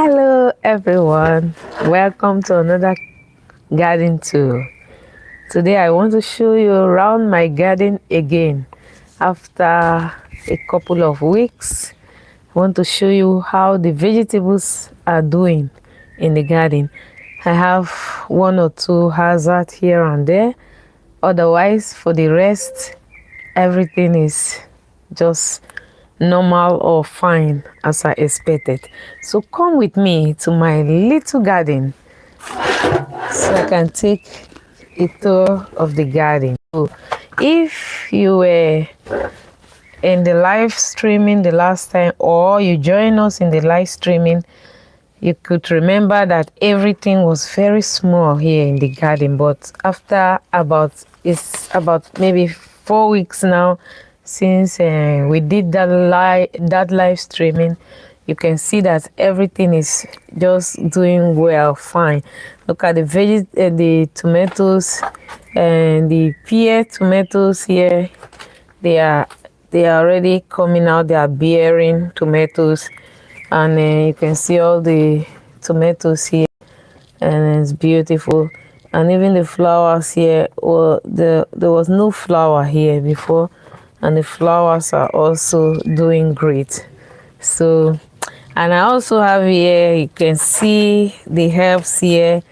Hello everyone, welcome to another garden tour. Today I want to show you around my garden again. After a couple of weeks, I want to show you how the vegetables are doing in the garden. I have one or two hazards here and there. Otherwise, for the rest, everything is just normal or fine as I expected. So come with me to my little garden so I can take a tour of the garden. So if you were in the live streaming the last time or you join us in the live streaming, you could remember that everything was very small here in the garden, but after it's about maybe 4 weeks now since we did that live streaming, you can see that everything is just doing well, fine. Look at the tomatoes and the pear tomatoes here. They are already coming out. They are bearing tomatoes, and you can see all the tomatoes here, and it's beautiful. And even the flowers here, well, there was no flower here before, and the flowers are also doing great. So, and I also have here, you can see the herbs here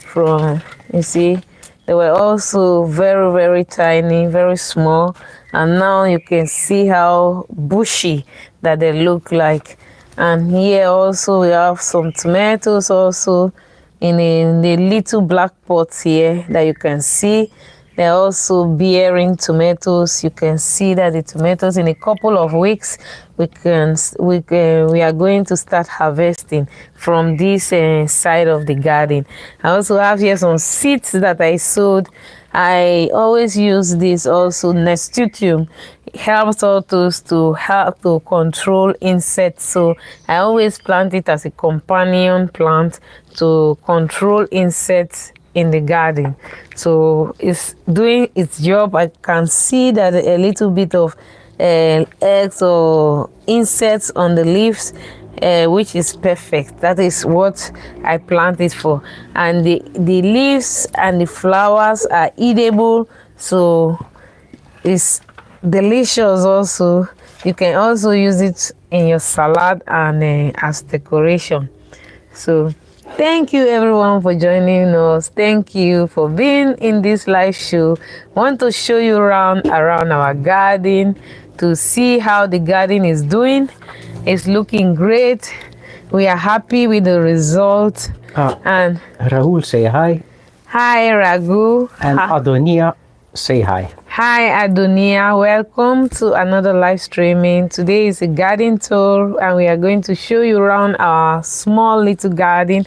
from, you see, they were also very, very tiny, very small, and now you can see how bushy that they look like. And here also we have some tomatoes also in the little black pots here that you can see. They're also bearing tomatoes. You can see that the tomatoes in a couple of weeks we are going to start harvesting from this side of the garden. I also have here some seeds that I sowed. I always use this also. Nasturtium helps us to help to control insects, so I always plant it as a companion plant to control insects in the garden. So it's doing its job. I can see that a little bit of eggs or insects on the leaves, which is perfect. That is what I planted for. And the leaves and the flowers are edible, so it's delicious also. You can also use it in your salad and as decoration. So thank you everyone for joining us. Thank you for being in this live show. I want to show you around our garden to see how the garden is doing. It's looking great. We are happy with the result. And Rahul, say hi. Hi Raghu. And Adonia, say hi. Hi Adonia, welcome to another live streaming. Today is a garden tour and we are going to show you around our small little garden.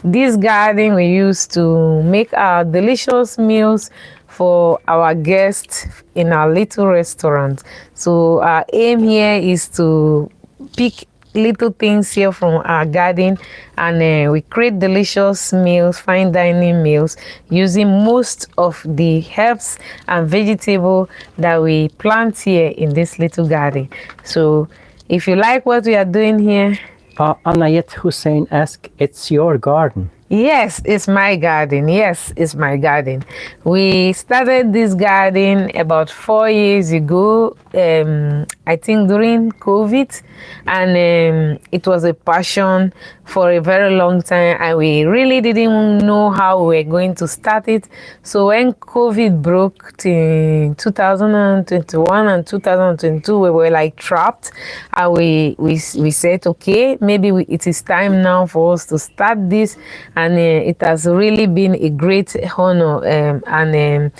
This garden we use to make our delicious meals for our guests in our little restaurant. So our aim here is to pick little things here from our garden, and we create delicious meals, fine dining meals, using most of the herbs and vegetables that we plant here in this little garden. So if you like what we are doing here, Anayet Hussein asked, it's your garden. Yes, it's my garden. Yes, it's my garden. We started this garden about 4 years ago, I think during COVID, and it was a passion for a very long time, and we really didn't know how we were going to start it. So when COVID broke in 2021 and 2022, we were like trapped, and we said, okay, maybe it is time now for us to start this. And it has really been a great honor and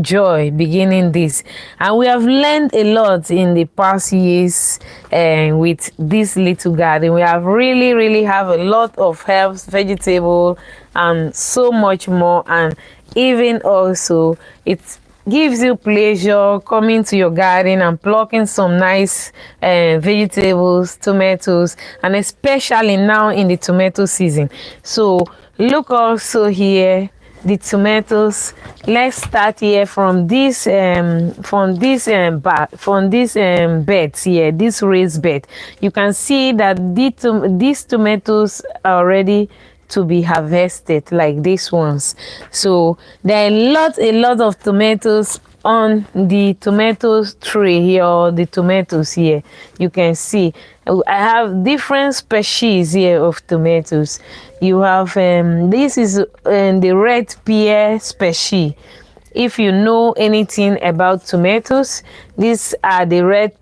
joy beginning this. And we have learned a lot in the past years with this little garden. We have really have a lot of herbs, vegetables, and so much more. And even also it gives you pleasure coming to your garden and plucking some nice vegetables, tomatoes, and especially now in the tomato season. So look also here, the tomatoes. Let's start here from this beds here, this raised bed. You can see that these tomatoes are ready to be harvested, like these ones. So there are a lot of tomatoes on the tomatoes tree here, or the tomatoes here. You can see I have different species here of tomatoes. You have this is the red pear species. If you know anything about tomatoes, these are the red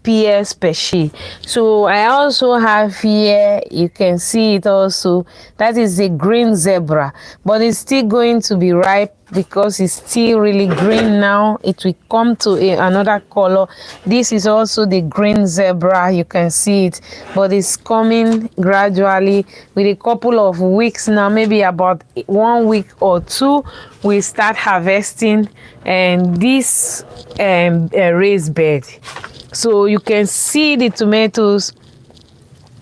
pear species. So I also have here, you can see it also, that is the green zebra, but it's still going to be ripe because it's still really green now. It will come to another color. This is also the green zebra, you can see it, but it's coming gradually. With a couple of weeks now, maybe about 1 week or 2, we start harvesting and this raised bed. So you can see the tomatoes,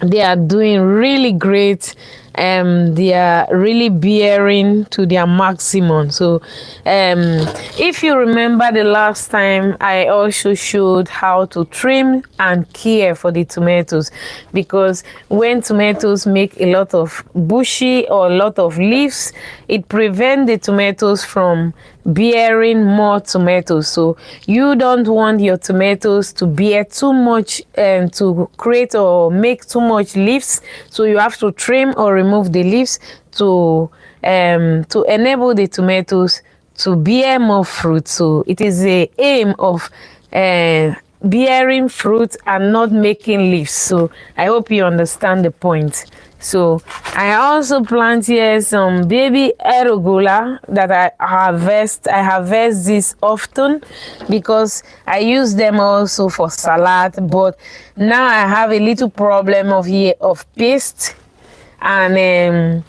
they are doing really great. They are really bearing to their maximum. So if you remember the last time, I also showed how to trim and care for the tomatoes, because when tomatoes make a lot of bushy or a lot of leaves, it prevents the tomatoes from bearing more tomatoes. So you don't want your tomatoes to bear too much and to create or make too much leaves, so you have to trim or remove the leaves to enable the tomatoes to bear more fruit. So it is the aim of bearing fruit and not making leaves. So I hope you understand the point. So I also plant here some baby arugula that I harvest. I harvest this often because I use them also for salad. But now I have a little problem of pest, and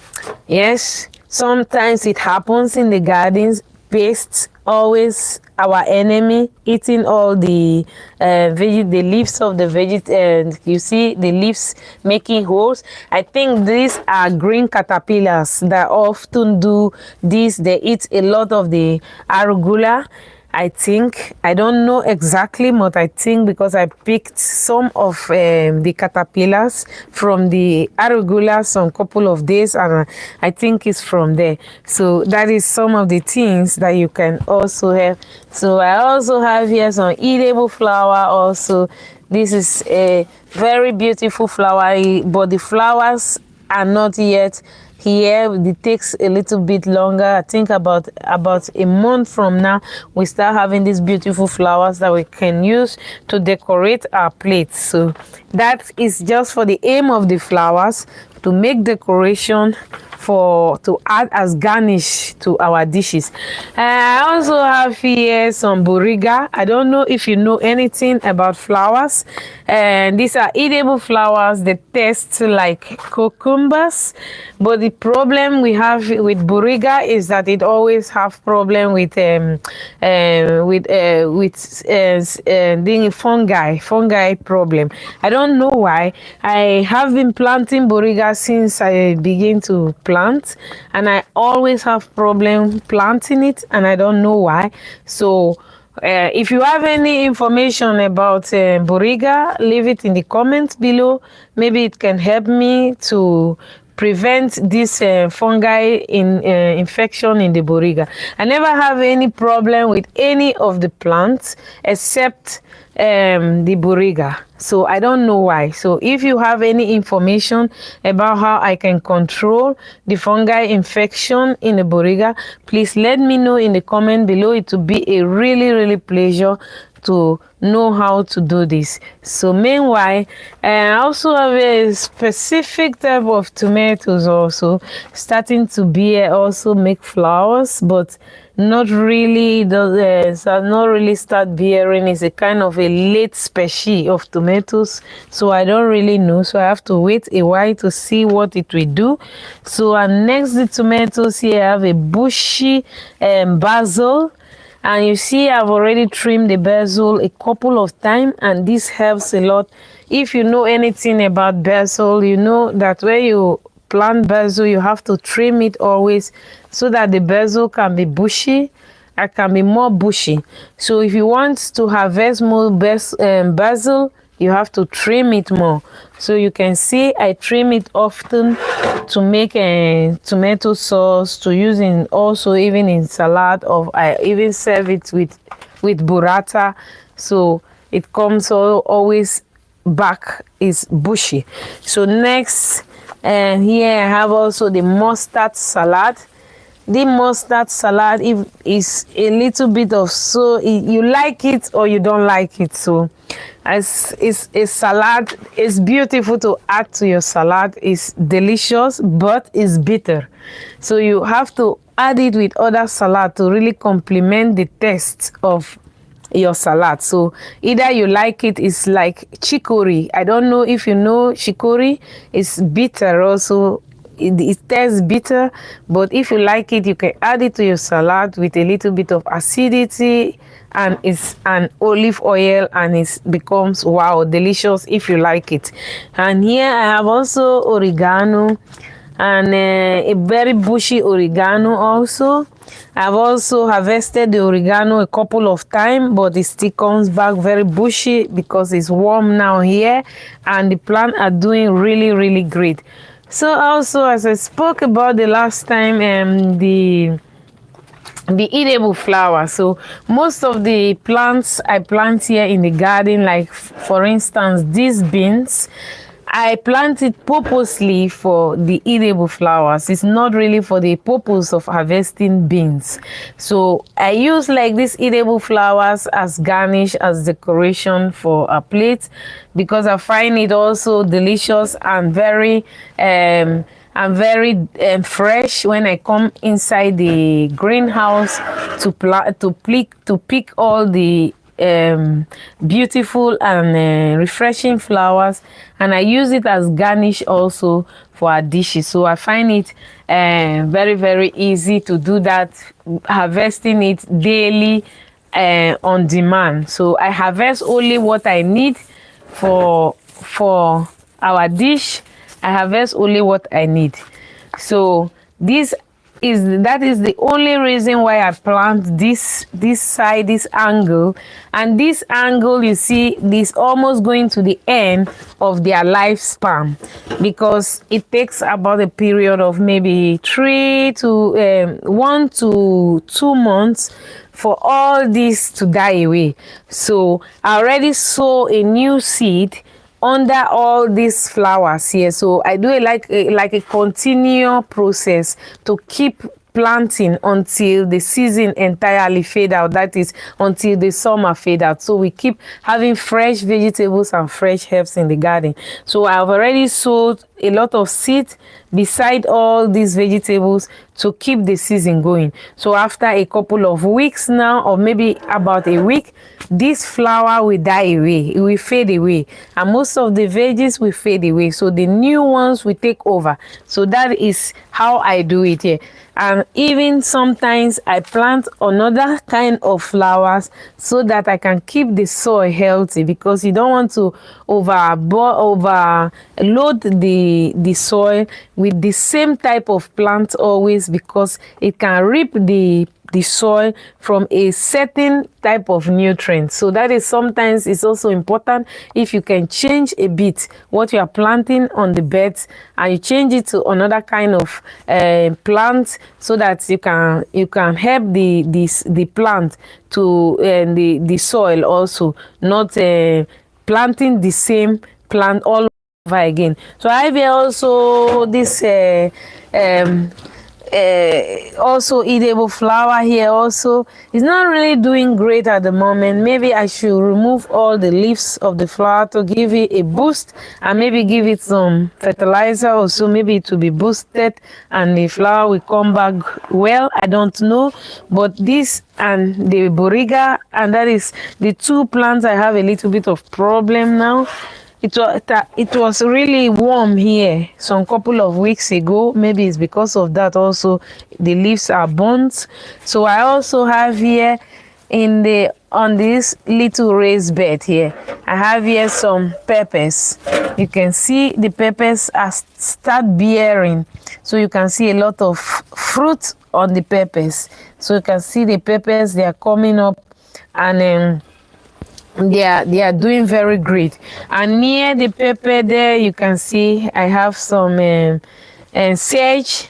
yes, sometimes it happens in the gardens. Pests always our enemy, eating all the the leaves of the and you see the leaves making holes. I think these are green caterpillars that often do this. They eat a lot of the arugula. I think, I don't know exactly, but I think because I picked some of the caterpillars from the arugula some couple of days, and I think it's from there. So that is some of the things that you can also have. So I also have here some edible flower also. This is a very beautiful flower, but the flowers are not yet here. It takes a little bit longer. I think about a month from now, we start having these beautiful flowers that we can use to decorate our plates. So that is just for the aim of the flowers, to make decoration, to add as garnish to our dishes. I also have here some boriga. I don't know if you know anything about flowers, and these are edible flowers. They taste like cucumbers, but the problem we have with boriga is that it always have problem with fungi problem. I don't know why. I have been planting boriga since I began to plant, and I always have problem planting it, and I don't know why. So if you have any information about boriga, leave it in the comments below. Maybe it can help me to prevent this fungi infection in the boriga. I never have any problem with any of the plants except the boriga. So I don't know why. So if you have any information about how I can control the fungi infection in the boriga, please let me know in the comment below. It will be a really pleasure to know how to do this. So meanwhile, I also have a specific type of tomatoes also starting to bear, also make flowers, but not really start bearing. It's a kind of a late species of tomatoes, so I don't really know. So I have to wait a while to see what it will do. So next, the tomatoes here, I have a bushy basil. And you see, I've already trimmed the basil a couple of times, and this helps a lot. If you know anything about basil, you know that when you plant basil, you have to trim it always so that the basil can be bushy. It can be more bushy. So if you want to harvest more basil, you have to trim it more. So you can see I trim it often to make a tomato sauce, to use in also even in salad, or I even serve it with burrata. So it comes always back is bushy. So next, and here I have also the mustard salad. The mustard salad is a little bit of, so you like it or you don't like it. So as it's a salad, it's beautiful to add to your salad. It's delicious, but it's bitter. So you have to add it with other salad to really complement the taste of your salad. So either you like it, it's like chicory. I don't know if you know chicory. It's bitter also. It tastes bitter, but if you like it, you can add it to your salad with a little bit of acidity, and it's an olive oil, and it becomes wow, delicious if you like it. And here I have also oregano, and a very bushy oregano also. I've also harvested the oregano a couple of times, but it still comes back very bushy because it's warm now here, and the plants are doing really, really great. So also, as I spoke about the last time, the edible flower. So most of the plants I plant here in the garden, like for instance these beans, I planted purposely for the edible flowers. It's not really for the purpose of harvesting beans. So I use like these edible flowers as garnish, as decoration for a plate, because I find it also delicious and very fresh when I come inside the greenhouse to pick all the beautiful and refreshing flowers, and I use it as garnish also for our dishes. So I find it very, very easy to do that, harvesting it daily on demand. So I harvest only what I need for our dish. I harvest only what I need. So that is the only reason why I plant this side, this angle, and this angle, you see, this almost going to the end of their lifespan, because it takes about a period of maybe 1 to 2 months for all this to die away. So I already sow a new seed under all these flowers here. So I do it like a continual process to keep planting until the season entirely fade out, that is until the summer fade out. So we keep having fresh vegetables and fresh herbs in the garden. So I've already sowed a lot of seeds beside all these vegetables to keep the season going. So after a couple of weeks now, or maybe about a week, this flower will die away, it will fade away, and most of the veggies will fade away, so the new ones will take over. So that is how I do it here. And even sometimes I plant another kind of flowers so that I can keep the soil healthy, because you don't want to overload the soil with the same type of plant always, because it can rip the soil from a certain type of nutrient. So that is sometimes it's also important if you can change a bit what you are planting on the beds, and you change it to another kind of plant, so that you can help the plant to the soil also, not planting the same plant all over again. So I have also this also edible flower here also. It's not really doing great at the moment. Maybe I should remove all the leaves of the flower to give it a boost, and maybe give it some fertilizer also. Maybe it will be boosted and the flower will come back well. I don't know. But this and the boriga, and that is the two plants I have a little bit of problem now. It was really warm here some couple of weeks ago. Maybe it's because of that also the leaves are burnt. So I also have here on this little raised bed here, I have here some peppers. you can see the peppers start bearing. So you can see a lot of fruit on the peppers. So you can see the peppers, they are coming up, and they are doing very great. And near the pepper there, you can see I have some sage,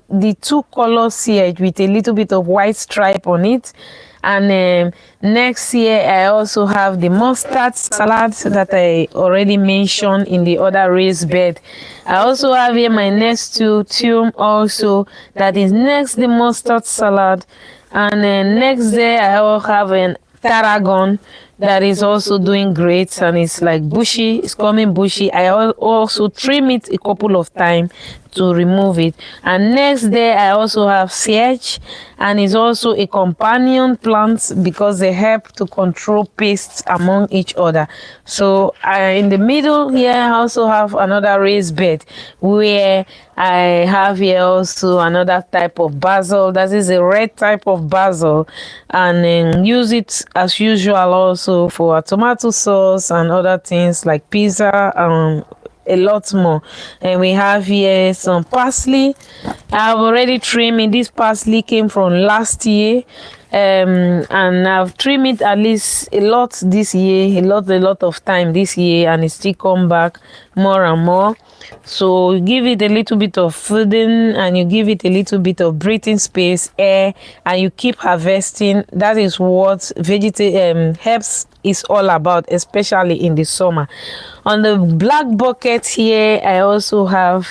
the two color sage with a little bit of white stripe on it. And next here I also have the mustard salad that I already mentioned in the other raised bed. I also have here my next to tune also, that is next the mustard salad. And next there I will have an tarragon that is also doing great, and it's like bushy, it's coming bushy. I also trim it a couple of times to remove it. And next there I also have sage, and it's also a companion plant because they help to control pests among each other. So in the middle here I also have another raised bed where I have here also another type of basil. That is a red type of basil, and use it as usual also for tomato sauce and other things like pizza, a lot more. And we have here some parsley. I've already trimmed it. This parsley came from last year, and I've trimmed it at least a lot this year, a lot of time this year, and it still come back more and more. So you give it a little bit of fooding, and you give it a little bit of breathing space, air, and you keep harvesting. That is what herbs is all about, especially in the summer. On the black bucket here I also have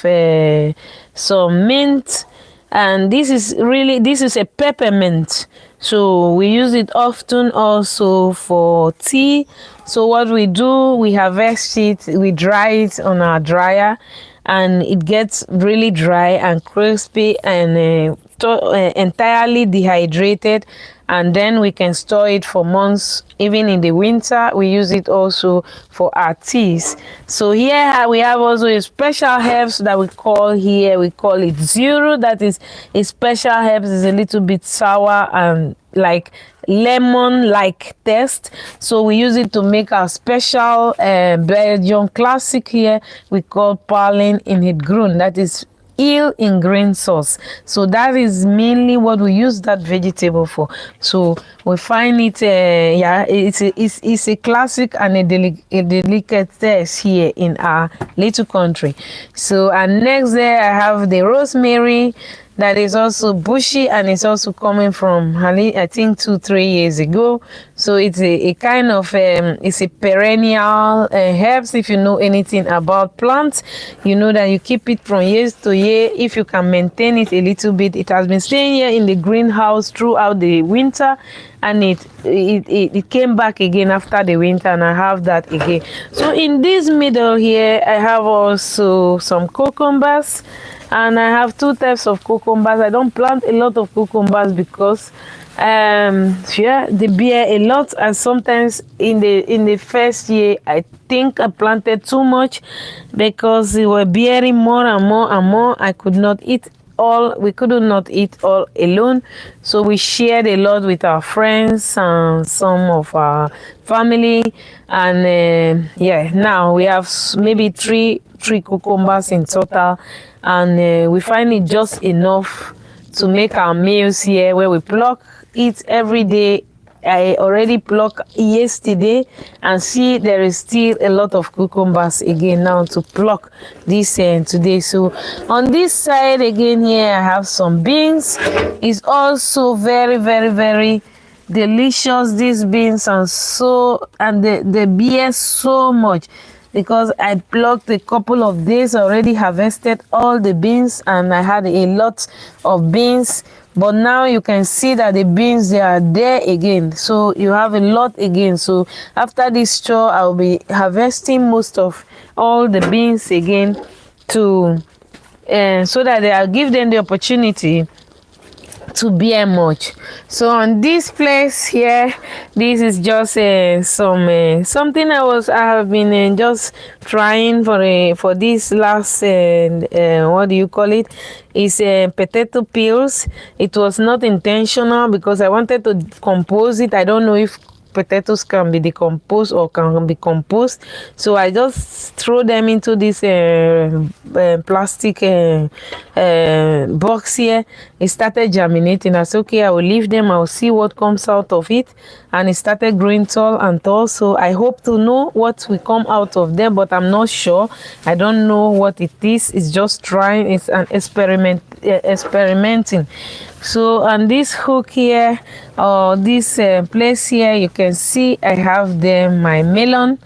some mint, and this is a peppermint. So we use it often also for tea. So what we do, we harvest it, we dry it on our dryer, and it gets really dry and crispy and entirely dehydrated, and then we can store it for months. Even in the winter we use it also for our teas. So here we have also a special herbs that we call it zero. That is a special herbs, is a little bit sour and like lemon like taste. So we use it to make our special Belgian classic here we call parling in het groen. That is eel in green sauce. So that is mainly what we use that vegetable for. So we find it it's a classic and a delicatesse here in our little country. So, and next there I have the rosemary that is also bushy, and it's also coming from I think 2-3 years ago. So it's a kind of it's a perennial herbs. If you know anything about plants, you know that you keep it from year to year if you can maintain it a little bit. It has been staying here in the greenhouse throughout the winter, and it came back again after the winter, and I have that again. So in this middle here I have also some cucumbers, and I have two types of cucumbers. I don't plant a lot of cucumbers because they bear a lot, and sometimes in the first year I think I planted too much because they were bearing more and more and more. I could not eat all, we could not eat all alone, so we shared a lot with our friends and some of our family. And now we have maybe three cucumbers in total, and we find it just enough to make our meals here, where we pluck it every day. I already plucked yesterday, and see there is still a lot of cucumbers again now to pluck this today. So on this side again here I have some beans. It's also very, very, very delicious, these beans, and they bear so much because I plucked a couple of days, already harvested all the beans, and I had a lot of beans. But now you can see that the beans, they are there again. So you have a lot again. So after this chore, I'll be harvesting most of all the beans again so that I'll give them the opportunity to bear much. So on this place here, this is just something I have been just trying for this last what do you call it, is potato peels. It was not intentional because I wanted to compose it. I don't know if potatoes can be decomposed or can be composed. So I just throw them into this plastic box here. It started germinating. I said, okay, I will leave them. I will see what comes out of it. And it started growing tall and tall. So I hope to know what will come out of there, but I'm not sure. I don't know what it is. It's just trying. It's an experimenting. So on this hook here, or this place here, you can see I have there my melon.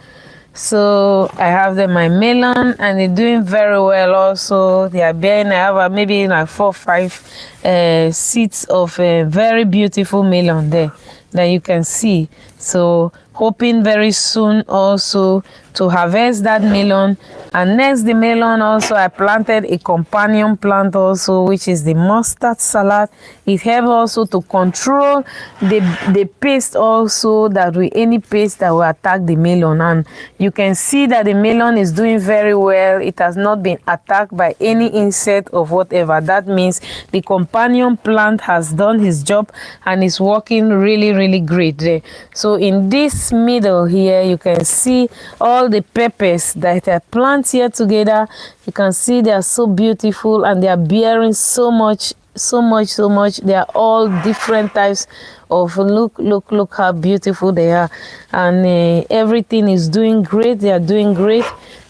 So I have them my melon, and they're doing very well. Also, they are bearing. I have maybe like 4 or 5 seeds of a very beautiful melon there that you can see. So hoping very soon also to harvest that melon. And next the melon also, I planted a companion plant also, which is the mustard salad. It helps also to control the pest also, that with any pest that will attack the melon. And you can see that the melon is doing very well. It has not been attacked by any insect or whatever. That means the companion plant has done his job and is working really, really great there. So in this middle here, you can see all the peppers that are planted here together. You can see they are so beautiful and they are bearing so much. They are all different types of look how beautiful they are. And everything is doing great. They are doing great.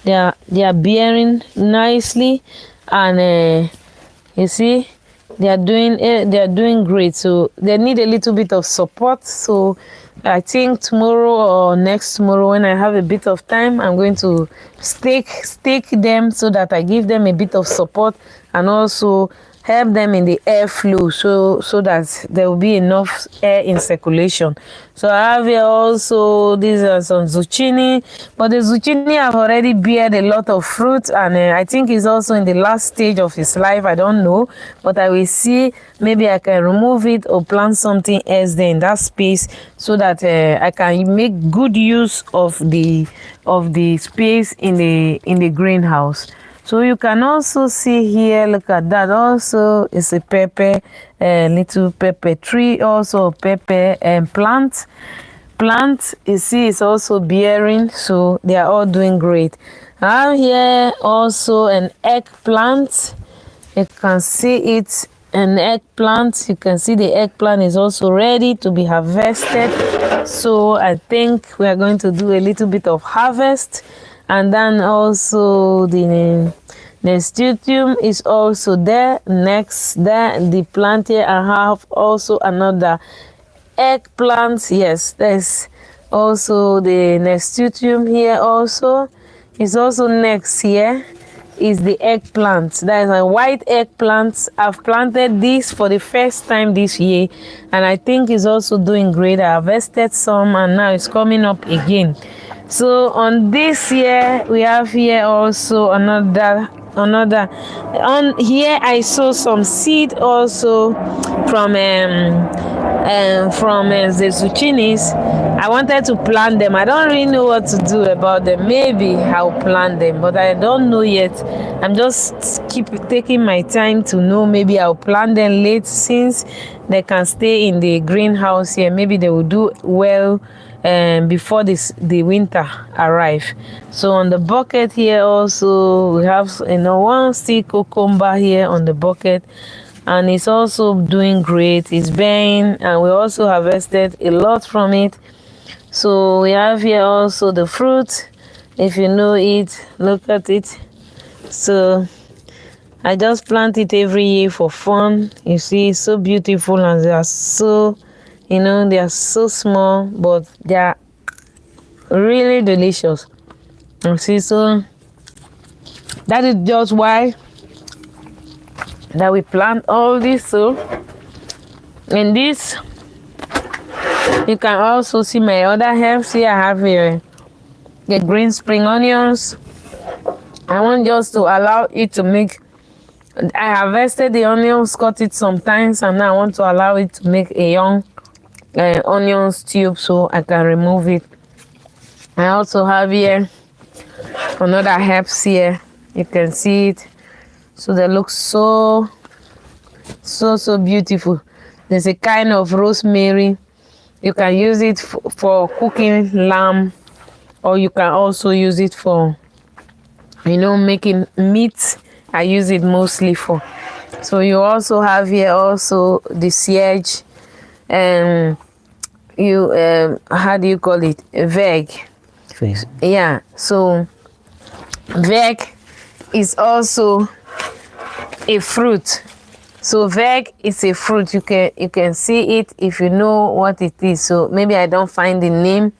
They are bearing nicely. And you see, they are doing great. So they need a little bit of support. So I think tomorrow or next tomorrow, when I have a bit of time, I'm going to stake them so that I give them a bit of support and also help them in the airflow, so that there will be enough air in circulation. So I have here also, these are some zucchini, but the zucchini have already beared a lot of fruit, and I think it's also in the last stage of its life. I don't know, but I will see. Maybe I can remove it or plant something else there in that space, so that I can make good use of the space in the greenhouse. So you can also see here, look at that. Also, it's a pepper, little pepper tree, also pepper plant. You see, it's also bearing, so they are all doing great. I have here also an eggplant. You can see it, an eggplant. You can see the eggplant is also ready to be harvested. So I think we are going to do a little bit of harvest. And then also the nasturtium is also there. Next, there the plant here, I have also another eggplant. Yes, there's also the nasturtium here also. It's also next here is the eggplant. That is a white eggplant. I've planted this for the first time this year, and I think it's also doing great. I harvested some and now it's coming up again. So on this here, we have here also another on here. I saw some seed also from the zucchinis. I wanted to plant them. I don't really know what to do about them. Maybe I'll plant them, but I don't know yet. I'm just keep taking my time to know. Maybe I'll plant them late, since they can stay in the greenhouse here. Maybe they will do well before the winter arrive. So on the bucket here also, we have one stick cucumber here on the bucket, and it's also doing great. It's bearing, and we also harvested a lot from it. So we have here also the fruit. If you know it, look at it. So I just plant it every year for fun. You see, it's so beautiful, and they are so, they are so small, but they are really delicious. You see, so that is just why that we plant all this. So in this, you can also see my other herbs here. I have here the green spring onions. I want just to allow it to make. I harvested the onions, cut it sometimes, and now I want to allow it to make a young onion tube, so I can remove it. I also have here another herbs here. You can see it. So they look so beautiful. There's a kind of rosemary You can use it for cooking lamb, or you can also use it for, making meat. I use it mostly for. So you also have here also the siege, and you how do you call it, veg? Veg. Yeah. So veg is also a fruit. So veg is a fruit. You can see it if you know what it is. So maybe I don't find the name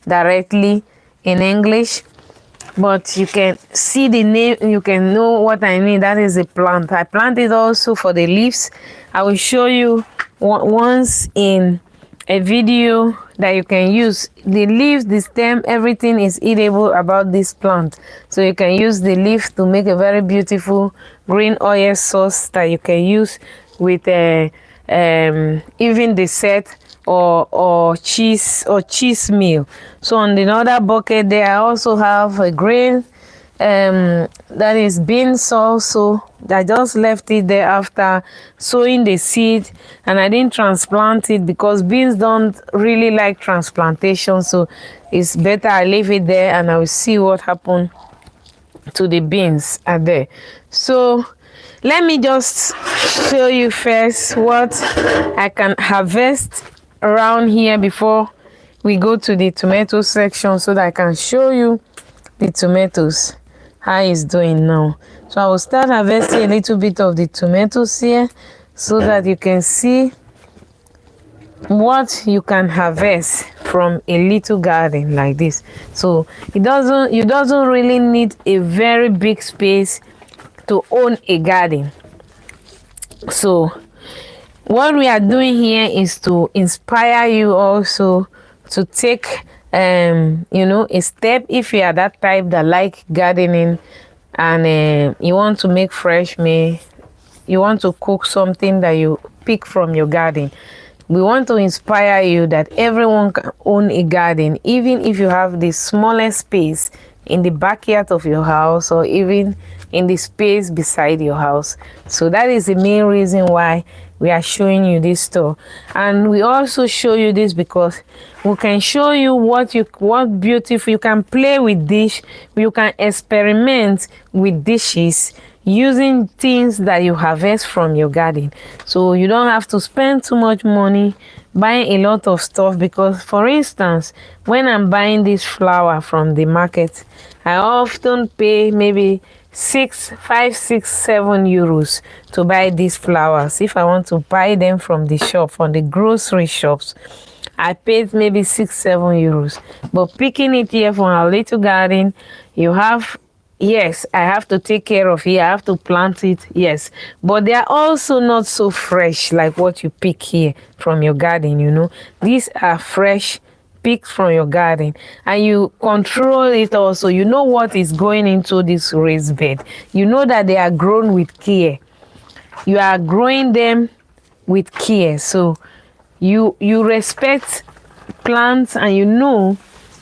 directly in English, but you can see the name, you can know what I mean. That is a plant. I plant it also for the leaves. I will show you once in a video that you can use. The leaves, the stem, everything is eatable about this plant. So you can use the leaf to make a very beautiful green oil sauce that you can use with even dessert or cheese meal. So on the other bucket there, I also have a grain that is beans also. I just left it there after sowing the seed, and I didn't transplant it because beans don't really like transplantation. So it's better I leave it there, and I will see what happened to the beans are there. So let me just show you first what I can harvest around here before we go to the tomato section, so that I can show you the tomatoes, how it's doing now. So I will start harvesting a little bit of the tomatoes here, so that you can see what you can harvest from a little garden like this. So you doesn't really need a very big space to own a garden. So what we are doing here is to inspire you also to take a step. If you are that type that like gardening, and you want to make fresh meal, you want to cook something that you pick from your garden, we want to inspire you that everyone can own a garden, even if you have the smallest space in the backyard of your house, or even in the space beside your house. So that is the main reason why we are showing you this store. And we also show you this because we can show you what beautiful, you can play with dish, you can experiment with dishes using things that you harvest from your garden. So you don't have to spend too much money buying a lot of stuff, because for instance, when I'm buying this flour from the market, I often pay maybe 5, 6, 7 euros to buy these flowers. If I want to buy them from the shop, from the grocery shops, I paid maybe 6, 7 euros. But picking it here from our little garden, you have, yes, I have to take care of it, I have to plant it, yes, but they are also not so fresh like what you pick here from your garden. These are fresh, picked from your garden, and you control it also. You know what is going into this raised bed. You know that they are grown with care. You are growing them with care. So you respect plants, and you know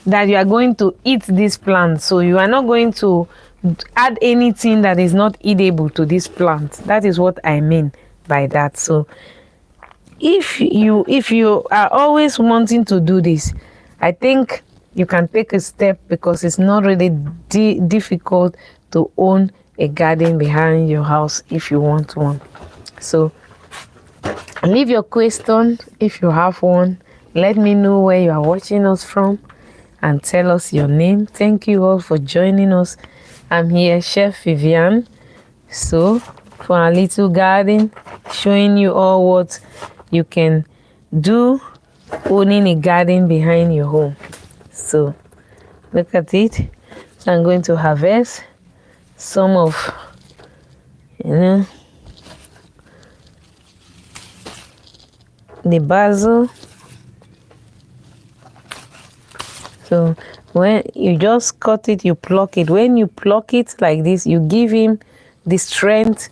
that you are going to eat this plant. So you are not going to add anything that is not eatable to this plant. That is what I mean by that. So if you are always wanting to do this, I think you can take a step, because it's not really difficult to own a garden behind your house if you want one. So leave your question if you have one. Let me know where you are watching us from, and tell us your name. Thank you all for joining us. I'm here, Chef Viviane. So for our little garden, showing you all what you can do owning a garden behind your home. So look at it. So I'm going to harvest some of the basil. So when you just cut it, you pluck it. When you pluck it like this, you give him the strength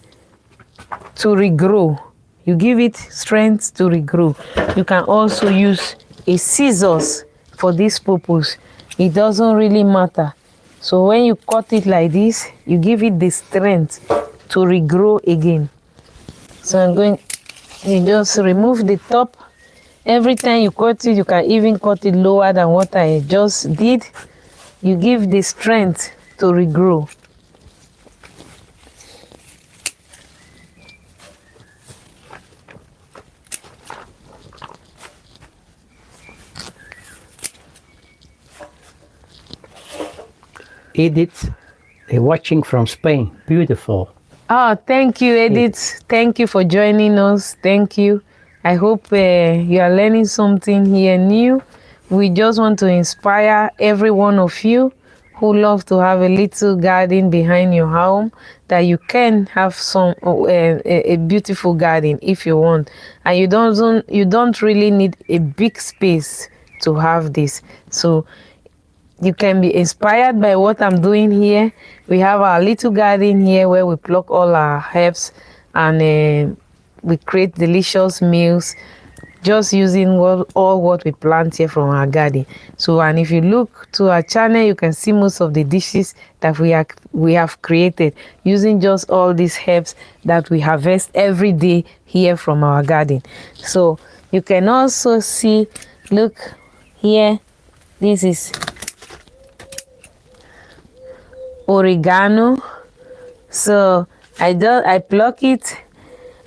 to regrow. You give it strength to regrow. You can also use a scissors for this purpose. It doesn't really matter. So when you cut it like this, you give it the strength to regrow again. So I'm going to just remove the top Every time you cut it, you can even cut it lower than what I just did. You give the strength to regrow. Edith, watching from Spain. Beautiful. Oh, thank you, Edith. Thank you for joining us. Thank you. I hope you are learning something here new. We just want to inspire every one of you who love to have a little garden behind your home, that you can have a beautiful garden if you want, and you don't really need a big space to have this. So you can be inspired by what I'm doing here. We have our little garden here where we pluck all our herbs, and we create delicious meals just using all what we plant here from our garden. So, and if you look to our channel, you can see most of the dishes that we have created using just all these herbs that we harvest every day here from our garden. So you can also see, look here, this is oregano. So I pluck it,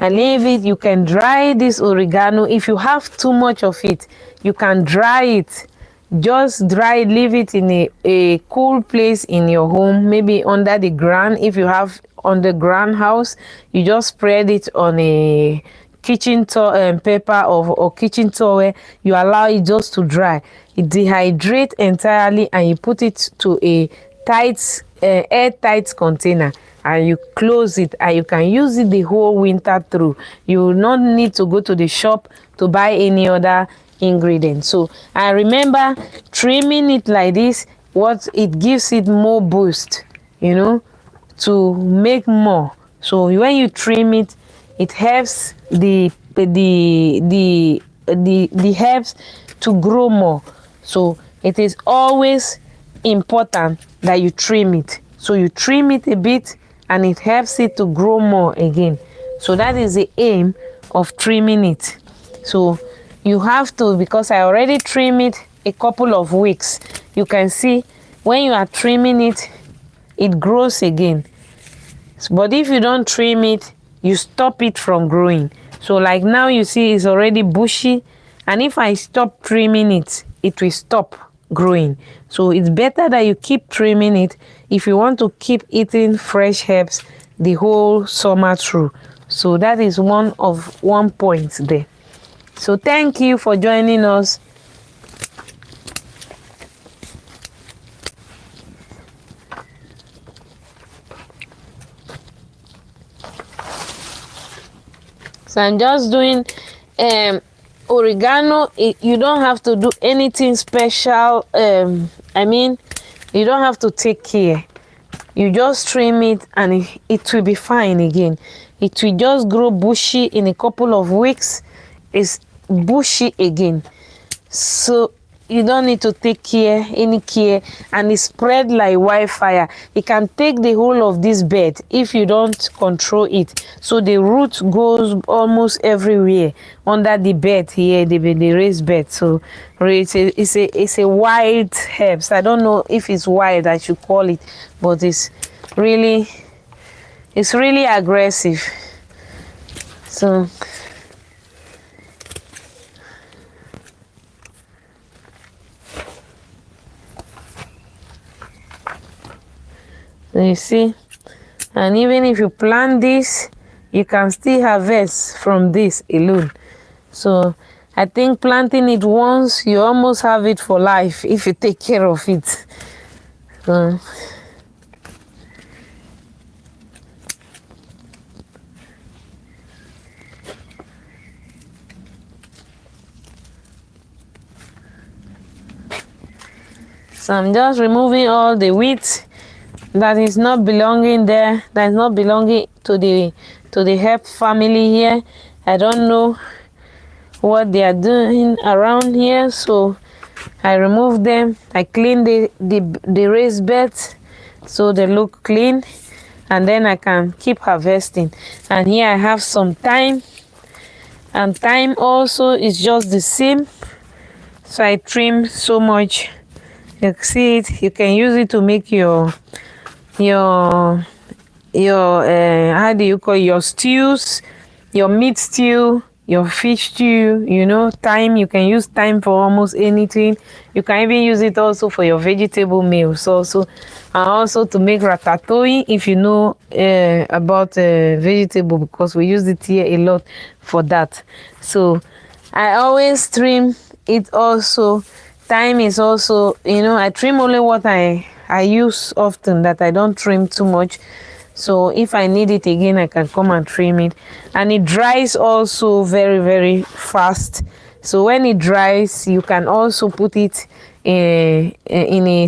I leave it. You can dry this oregano. If you have too much of it, you can dry it. Just dry it, leave it in a cool place in your home, maybe under the ground. If you have underground house, you just spread it on a kitchen paper or kitchen towel. You allow it just to dry. It dehydrates entirely, and you put it to a airtight container, and you close it, and you can use it the whole winter through. You will not need to go to the shop to buy any other ingredients. So I remember trimming it like this, what it gives it more boost, to make more. So when you trim it, it helps the herbs to grow more. So it is always important that you trim it. So you trim it a bit, and it helps it to grow more again. So that is the aim of trimming it. So you have to, because I already trim it a couple of weeks. You can see when you are trimming it, it grows again. But if you don't trim it, you stop it from growing. So like now you see it's already bushy, and if I stop trimming it, it will stop growing. So it's better that you keep trimming it if you want to keep eating fresh herbs the whole summer through. So that is one point there. So thank you for joining us. So I'm just doing oregano. You don't have to do anything special. You don't have to take care. You just trim it, and it will be fine again. It will just grow bushy in a couple of weeks. It's bushy again. So you don't need to take any care, and it spread like wildfire. It can take the whole of this bed if you don't control it. So the root goes almost everywhere under the bed here, the raised bed. So it's a wild herbs. I don't know if it's wild I should call it, but it's really aggressive. So you see, and even if you plant this, you can still harvest from this alone. So I think planting it once, you almost have it for life if you take care of it. So I'm just removing all the weeds that is not belonging there, that is not belonging to the herb family here. I don't know what they are doing around here, so I remove them. I clean the raised beds so they look clean, and then I can keep harvesting. And here I have some thyme. And thyme also is just the same. So I trim so much. You see it. You can use it to make your how do you call it? Your stews, your meat stew, your fish stew. You know, thyme. You can use thyme for almost anything. You can even use it also for your vegetable meals also, and also to make ratatouille if you know about vegetable, because we use it here a lot for that. So I always trim it also. Thyme is also, you know, I trim only what I use often, that I don't trim too much. So if I need it again, I can come and trim it. And it dries also very, very fast. So when it dries, you can also put it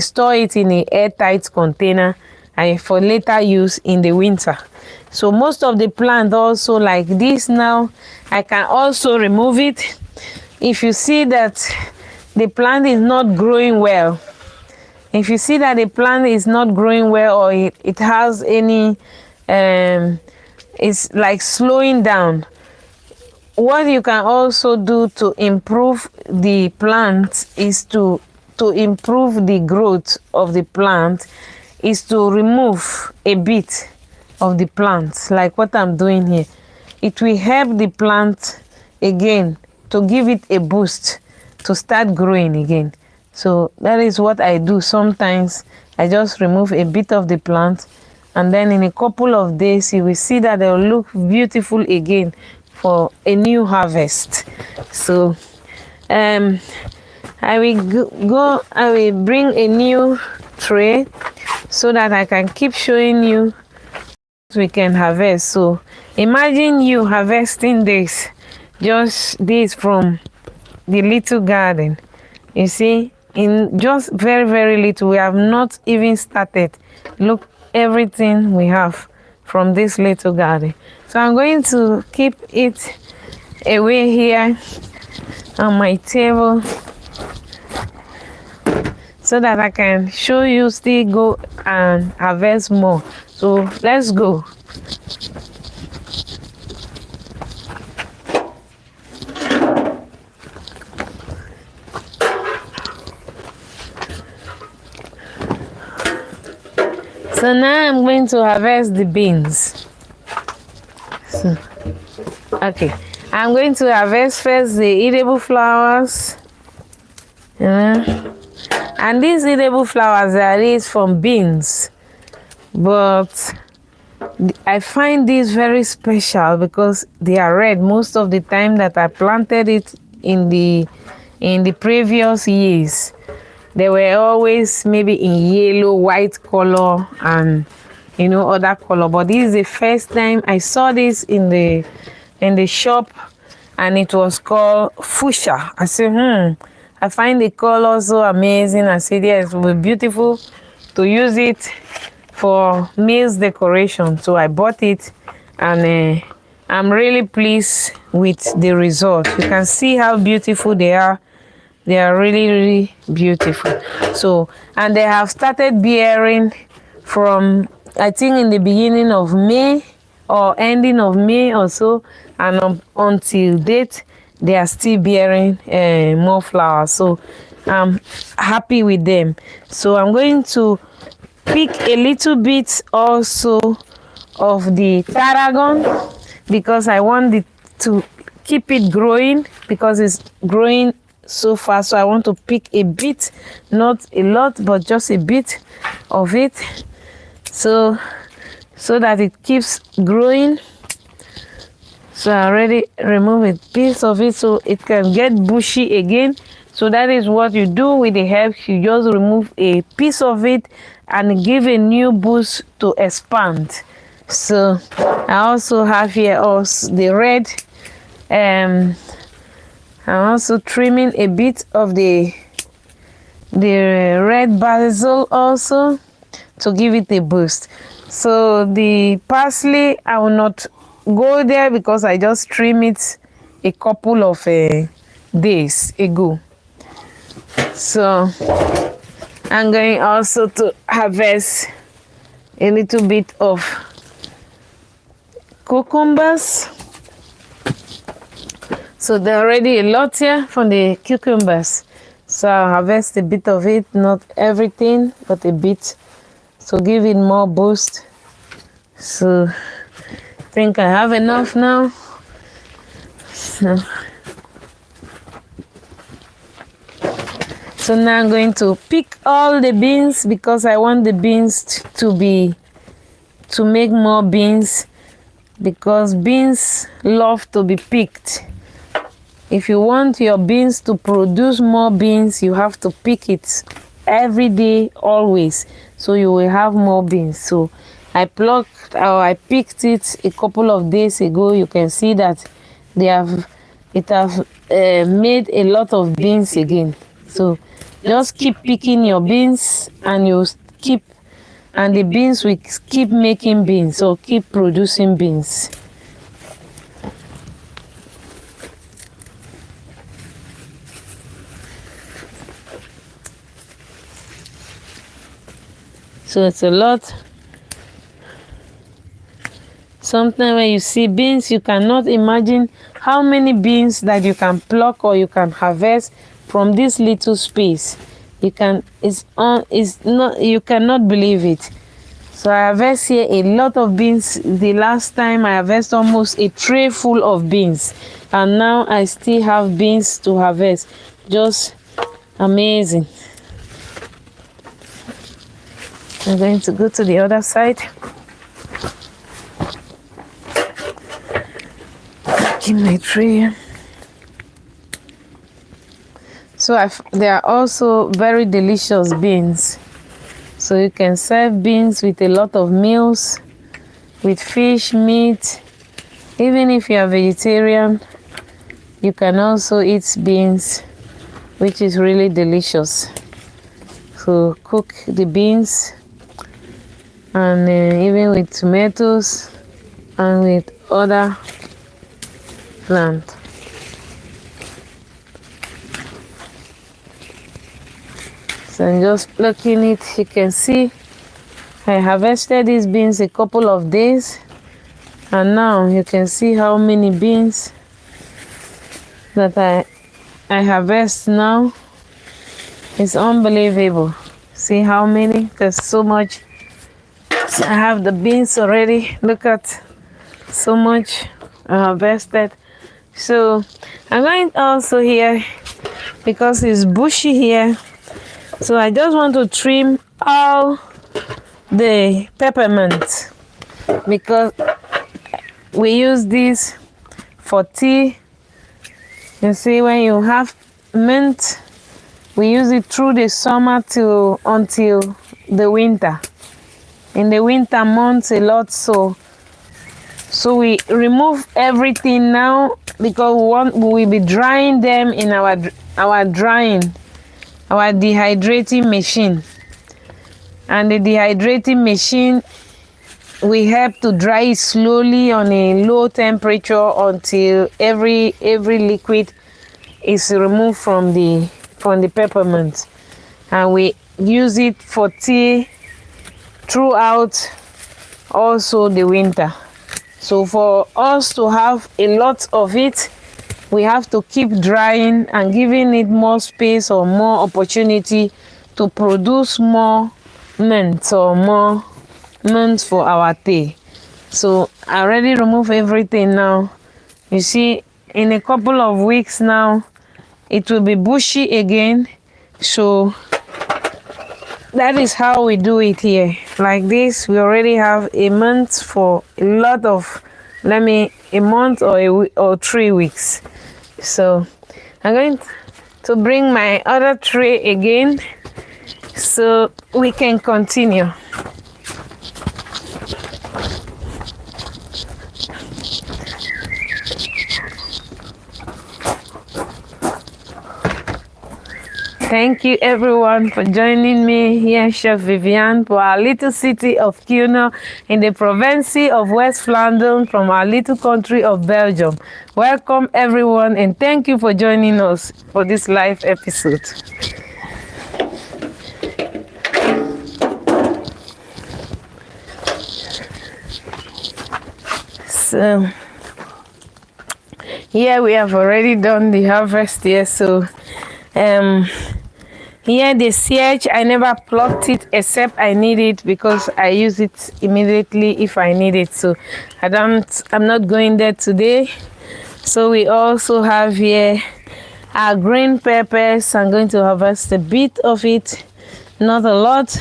store it in a airtight container and for later use in the winter. So most of the plant also like this now, I can also remove it. If you see that the plant is not growing well, if you see that the plant is not growing well, or it has any it's like slowing down, what you can also do to improve the plant is to improve the growth of the plant is to remove a bit of the plant, like what I'm doing here. It will help the plant again to give it a boost to start growing again. So that is what I do. Sometimes I just remove a bit of the plant, and then in a couple of days you will see that they will look beautiful again for a new harvest. So I will bring a new tray so that I can keep showing you what we can harvest. So imagine you harvesting this, just this from the little garden. You see, in just very, very little, we have not even started. Look, everything we have from this little garden. So I'm going to keep it away here on my table so that I can show you, still go and harvest more. So let's go. So now I'm going to harvest the beans. So, okay, I'm going to harvest first the edible flowers. And these edible flowers are raised from beans, but I find these very special because they are red. Most of the time that I planted it in the previous years, they were always maybe in yellow, white color, and you know, other color. But this is the first time I saw this in the shop, and it was called fuchsia. I said, I find the color so amazing. I said, yes, it will be beautiful to use it for meals decoration. So I bought it, and I'm really pleased with the result. You can see how beautiful they are. They are really, really beautiful. So, and they have started bearing from, I think, in the beginning of May or ending of May or so, and until date, they are still bearing more flowers. So I'm happy with them. So I'm going to pick a little bit also of the tarragon because I want it to keep it growing, because it's growing so fast. So I want to pick a bit, not a lot, but just a bit of it, so that it keeps growing. So I already removed a piece of it so it can get bushy again. So that is what you do with the herbs. You just remove a piece of it and give a new boost to expand. So I also have here also the red. I'm also trimming a bit of the red basil also to give it a boost. So the parsley, I will not go there because I just trim it a couple of days ago. So I'm going also to harvest a little bit of cucumbers. So there are already a lot here from the cucumbers. So I'll harvest a bit of it, not everything, but a bit. So give it more boost. So I think I have enough now. So now I'm going to pick all the beans because I want the beans to make more beans, because beans love to be picked. If you want your beans to produce more beans, you have to pick it every day, always, so you will have more beans. So I picked it a couple of days ago. You can see that it has made a lot of beans again. So just keep picking your beans and the beans will keep making beans, so keep producing beans. So it's a lot. Sometimes when you see beans, you cannot imagine how many beans that you can pluck or you can harvest from this little space. You cannot believe it. So I harvest here a lot of beans. The last time I harvest almost a tray full of beans, and now I still have beans to harvest. Just amazing. I'm going to go to the other side. In my tray. So there are also very delicious beans. So you can serve beans with a lot of meals, with fish, meat. Even if you are vegetarian, you can also eat beans, which is really delicious. So cook the beans, and even with tomatoes and with other plant. So I'm just plucking it. You can see I harvested these beans a couple of days, and now you can see how many beans that I harvest now. It's unbelievable. See how many? There's so much. So I have the beans already. Look at so much I harvested. So I'm going also here, because it's bushy here, so I just want to trim all the peppermint, because we use this for tea. You see, when you have mint, we use it through the summer until the winter. In the winter months a lot, so we remove everything now, because we will be drying them in our dehydrating machine. And the dehydrating machine will help to dry it slowly on a low temperature until every liquid is removed from the peppermint. And we use it for tea throughout also the winter. So for us to have a lot of it, we have to keep drying and giving it more space or more opportunity to produce more mint or more mint for our tea. So I already removed everything now. You see, in a couple of weeks now, it will be bushy again. So that is how we do it here. Like this, we already have a month for a lot of, a month or 3 weeks. So I'm going to bring my other tray again so we can continue. Thank you everyone for joining me here, Chef Viviane, for our little city of Culinary in the province of West Flanders, from our little country of Belgium. Welcome everyone, and thank you for joining us for this live episode. So here we have already done the harvest here. So here the siege, I never plucked it except I need it because I use it immediately if I need it. So I'm not going there today. So we also have here our green peppers. I'm going to harvest a bit of it, not a lot,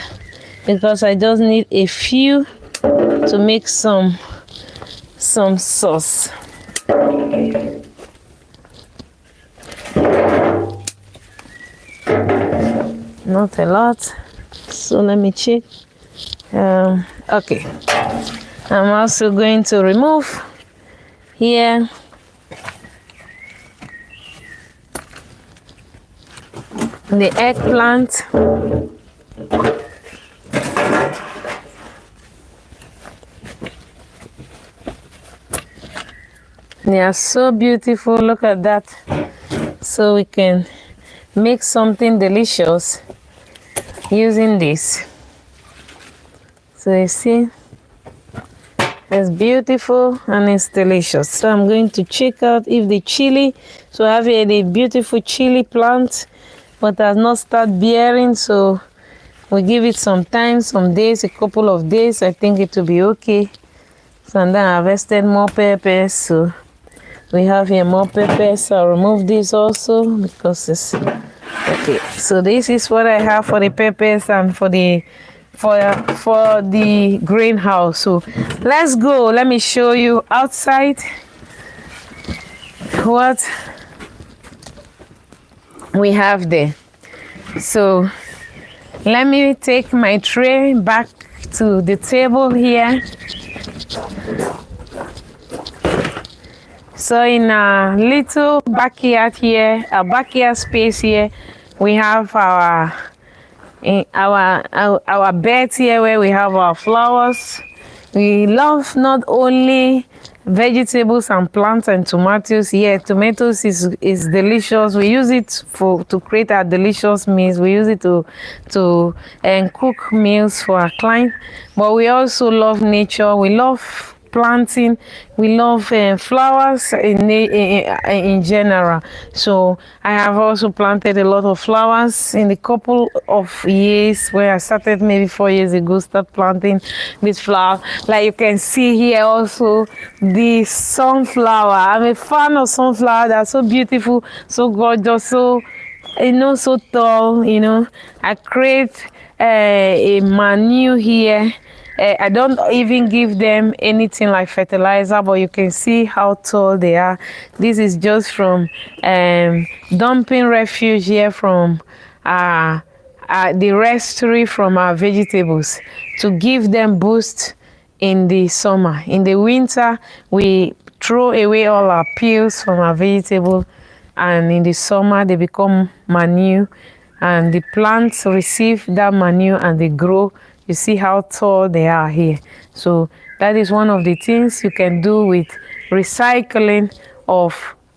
because I just need a few to make some sauce. Not a lot, so let me check. Okay, I'm also going to remove here the eggplant. They are so beautiful, look at that. So we can make something delicious using this. So you see, it's beautiful and it's delicious. So I'm going to check out if the chili, so I have here the beautiful chili plant, but has not started bearing, so we give it some time, some days, a couple of days. I think it will be okay. So and then I harvested more peppers, so we have here more peppers. I'll remove this also because it's okay. So this is what I have for the peppers and for the greenhouse. So let's go. Let me show you outside what we have there. So let me take my tray back to the table here. So in a little backyard here, a backyard space here, we have our beds here where we have our flowers. We love not only vegetables and plants and tomatoes. Yeah, tomatoes is delicious. We use it to create our delicious meals. We use it to cook meals for our clients. But we also love nature. We love planting. We love flowers in general. So I have also planted a lot of flowers in a couple of years where I started maybe 4 years ago, start planting this flower. Like you can see here also the sunflower. I'm a fan of sunflower. They're so beautiful, so gorgeous, so so tall. I create a manure here. I don't even give them anything like fertilizer, but you can see how tall they are. This is just from dumping refuge here from the restory from our vegetables to give them boost in the summer. In the winter, we throw away all our peels from our vegetable, and in the summer they become manure, and the plants receive that manure and they grow. You see how tall they are here. So that is one of the things you can do with recycling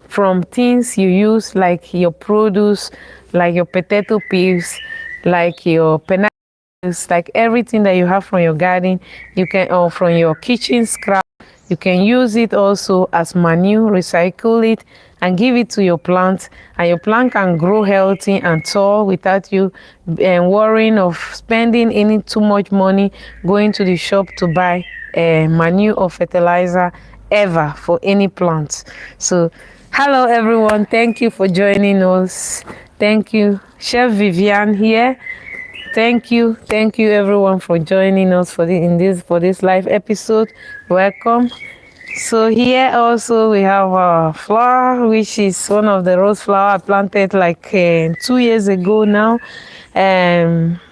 from things you use, like your produce, like your potato peels, like your pineapple, like everything that you have from your garden, you can, or from your kitchen scrap, you can use it also as manure, recycle it, and give it to your plant, and your plant can grow healthy and tall without you worrying of spending any too much money going to the shop to buy manure or fertilizer ever for any plant. So hello everyone, thank you for joining us. Thank you, Chef Viviane here. Thank you everyone for joining us for this live episode. Welcome. So here also we have a flower, which is one of the rose flower I planted like 2 years ago now.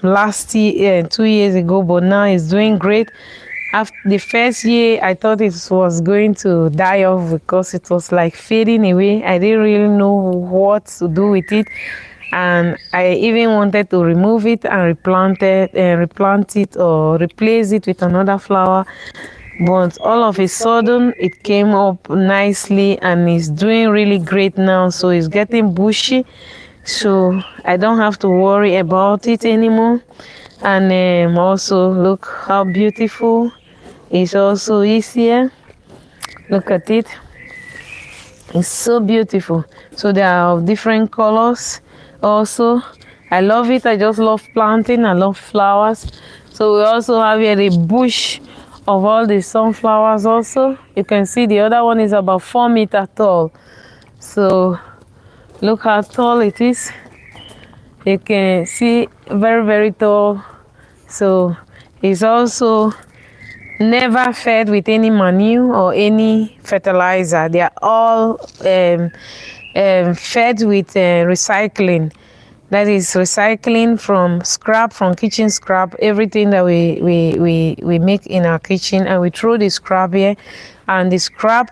Last year, 2 years ago, but now it's doing great. After the first year, I thought it was going to die off because it was like fading away. I didn't really know what to do with it, and I even wanted to remove it and replant it or replace it with another flower. But all of a sudden it came up nicely and it's doing really great now. So it's getting bushy, so I don't have to worry about it anymore. And also look how beautiful. It's also easier. Look at it. It's so beautiful. So they are of different colors also. I love it. I just love planting. I love flowers. So we also have here the bush of all the sunflowers also. You can see the other one is about 4 meters tall. So look how tall it is. You can see very, very tall. So it's also never fed with any manure or any fertilizer. They are all fed with recycling. That is recycling from scrap, from kitchen scrap, everything that we make in our kitchen, and we throw the scrap here, and the scrap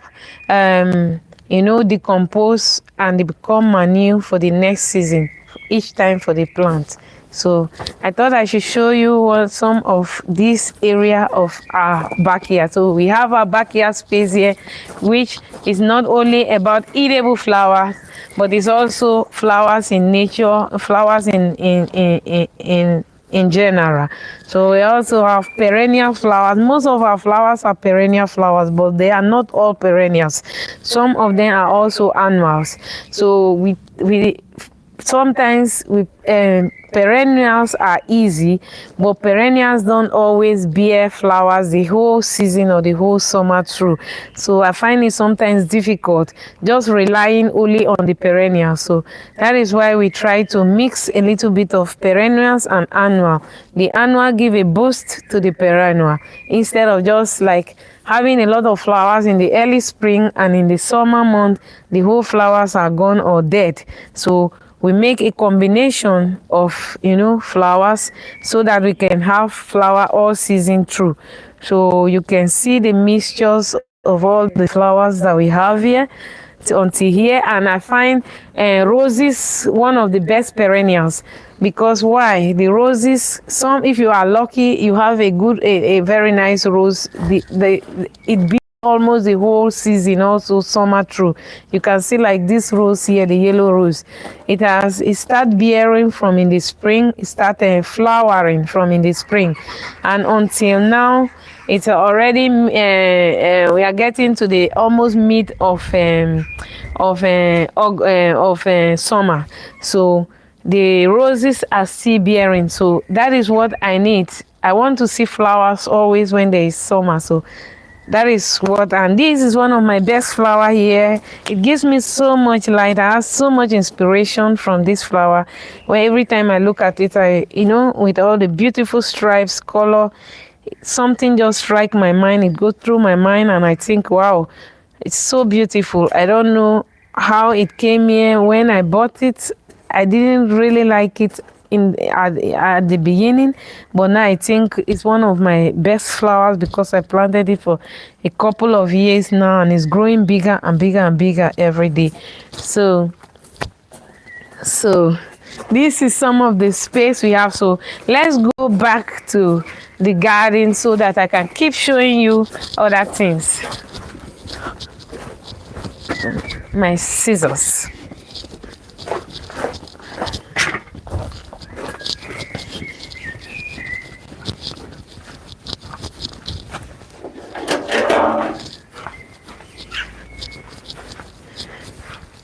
decompose and they become manure for the next season, each time for the plant. So I thought I should show you what some of this area of our backyard. So we have our backyard space here, which is not only about edible flowers, but it's also flowers in nature, flowers in general. So we also have perennial flowers. Most of our flowers are perennial flowers, but they are not all perennials. Some of them are also annuals. So we sometimes perennials are easy, but perennials don't always bear flowers the whole season or the whole summer through. So I find it sometimes difficult just relying only on the perennials. So that is why we try to mix a little bit of perennials and annual. The annual give a boost to the perennial instead of just like having a lot of flowers in the early spring, and in the summer month the whole flowers are gone or dead. So we make a combination of flowers so that we can have flower all season through. So you can see the mixtures of all the flowers that we have here until here, and I find roses one of the best perennials. Because why? The roses, some, if you are lucky, you have a very nice rose. It be almost the whole season, also summer through. You can see like this rose here, the yellow rose. It start bearing from in the spring. It start flowering from in the spring, and until now, it's already we are getting to the almost mid of summer. So the roses are still bearing. So that is what I need. I want to see flowers always when there is summer. So that is what, and this is one of my best flower here. It gives me so much light. I have so much inspiration from this flower, where every time I look at it, with all the beautiful stripes, color, something just strike my mind. It goes through my mind, and I think, wow, it's so beautiful. I don't know how it came here. When I bought it, I didn't really like it at the beginning, but now I think it's one of my best flowers because I planted it for a couple of years now, and it's growing bigger and bigger and bigger every day. So this is some of the space we have. So let's go back to the garden so that I can keep showing you other things. My scissors.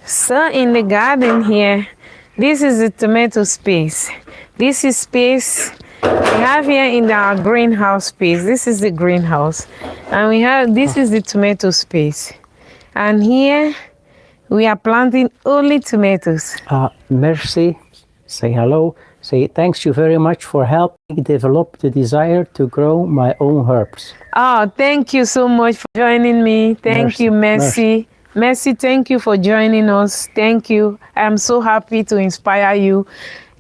So in the garden here, this is the tomato space. This is space we have here in our greenhouse space. This is the greenhouse, and this is the tomato space. And here we are planting only tomatoes. Merci. Say hello. Say thanks you very much for helping develop the desire to grow my own herbs. Oh, thank you so much for joining me. Thank you, Merci. Merci, thank you for joining us. Thank you. I'm so happy to inspire you.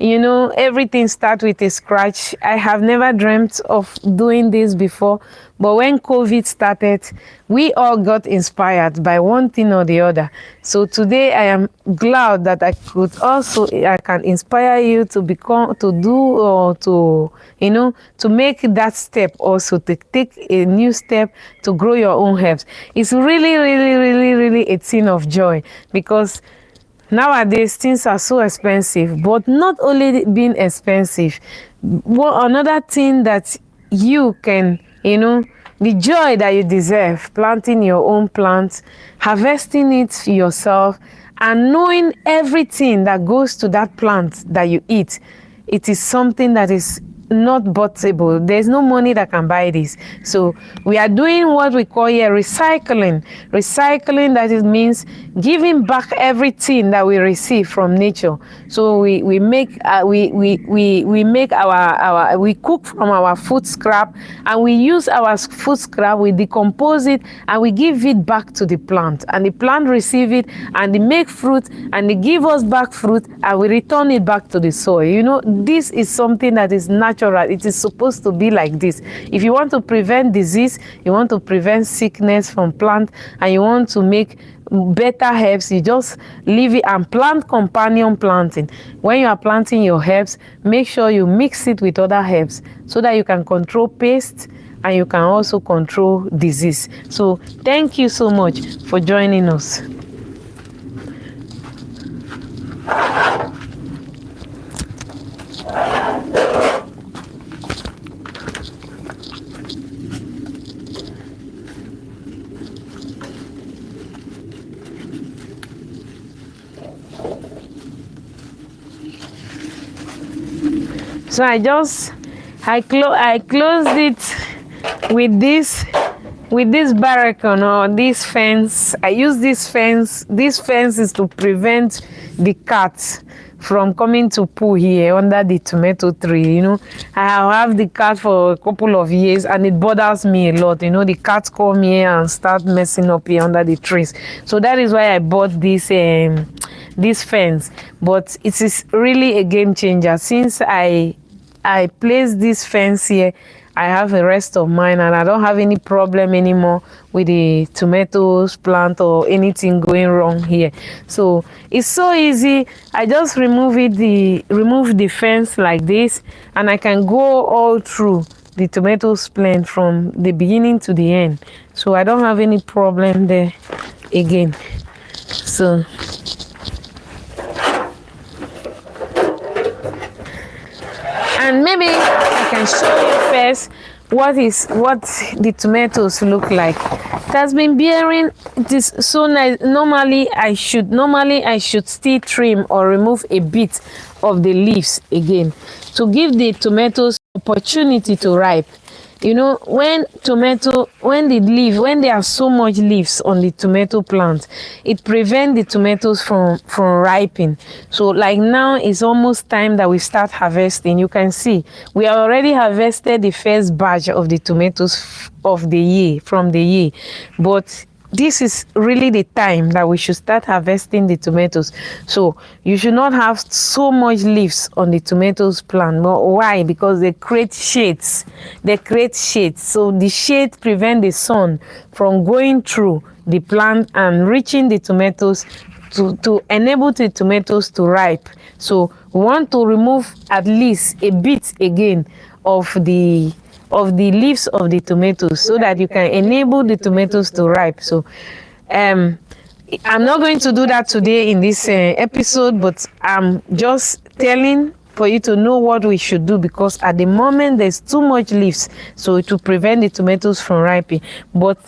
Everything starts with a scratch. I have never dreamt of doing this before, but when COVID started, we all got inspired by one thing or the other. So today I am glad that I can inspire you to make that step also, to take a new step to grow your own herbs. It's really, really, really, really a thing of joy, because nowadays things are so expensive, but not only being expensive, another thing that you can you know, the joy that you deserve, planting your own plants, harvesting it yourself, and knowing everything that goes to that plant that you eat. It is something that is not boughable. There's no money that can buy this. So we are doing what we call here recycling. Recycling, that it means giving back everything that we receive from nature. So we make we make our we cook from our food scrap, and we use our food scrap, we decompose it, and we give it back to the plant, and the plant receive it, and they make fruit, and they give us back fruit, and we return it back to the soil. You know, this is something that is natural. It is supposed to be like this. If you want to prevent disease, you want to prevent sickness from plant, and you want to make better herbs, you just leave it and plant companion planting. When you are planting your herbs, make sure you mix it with other herbs so that you can control pests and you can also control disease. So thank you so much for joining us. So I closed it with this barricade or this fence. I use this fence. This fence is to prevent the cats from coming to poo here under the tomato tree. You know, I have the cat for a couple of years, and it bothers me a lot. You know, the cats come here and start messing up here under the trees. So that is why I bought this fence. But it is really a game changer. Since I placed this fence here, I have a rest of mind, and I don't have any problem anymore with the tomatoes plant or anything going wrong here. So it's so easy. I just remove the fence like this, and I can go all through the tomatoes plant from the beginning to the end. So I don't have any problem there again. So and maybe I can show you first what the tomatoes look like. It has been bearing. It is so nice. Normally I should still trim or remove a bit of the leaves again to give the tomatoes opportunity to ripe. You know, when there are so much leaves on the tomato plant, it prevents the tomatoes from ripening. So like now it's almost time that we start harvesting. You can see we have already harvested the first batch of the tomatoes of the year, from the year, but this is really the time that we should start harvesting the tomatoes. So you should not have so much leaves on the tomatoes plant. But why? Because they create shades. So the shade prevents the sun from going through the plant and reaching the tomatoes to enable the tomatoes to ripe. So we want to remove at least a bit again of the leaves of the tomatoes so that you can enable the tomatoes to ripe. So I'm not going to do that today in this episode, but I'm just telling for you to know what we should do, because at the moment there's too much leaves, so it will prevent the tomatoes from ripening. But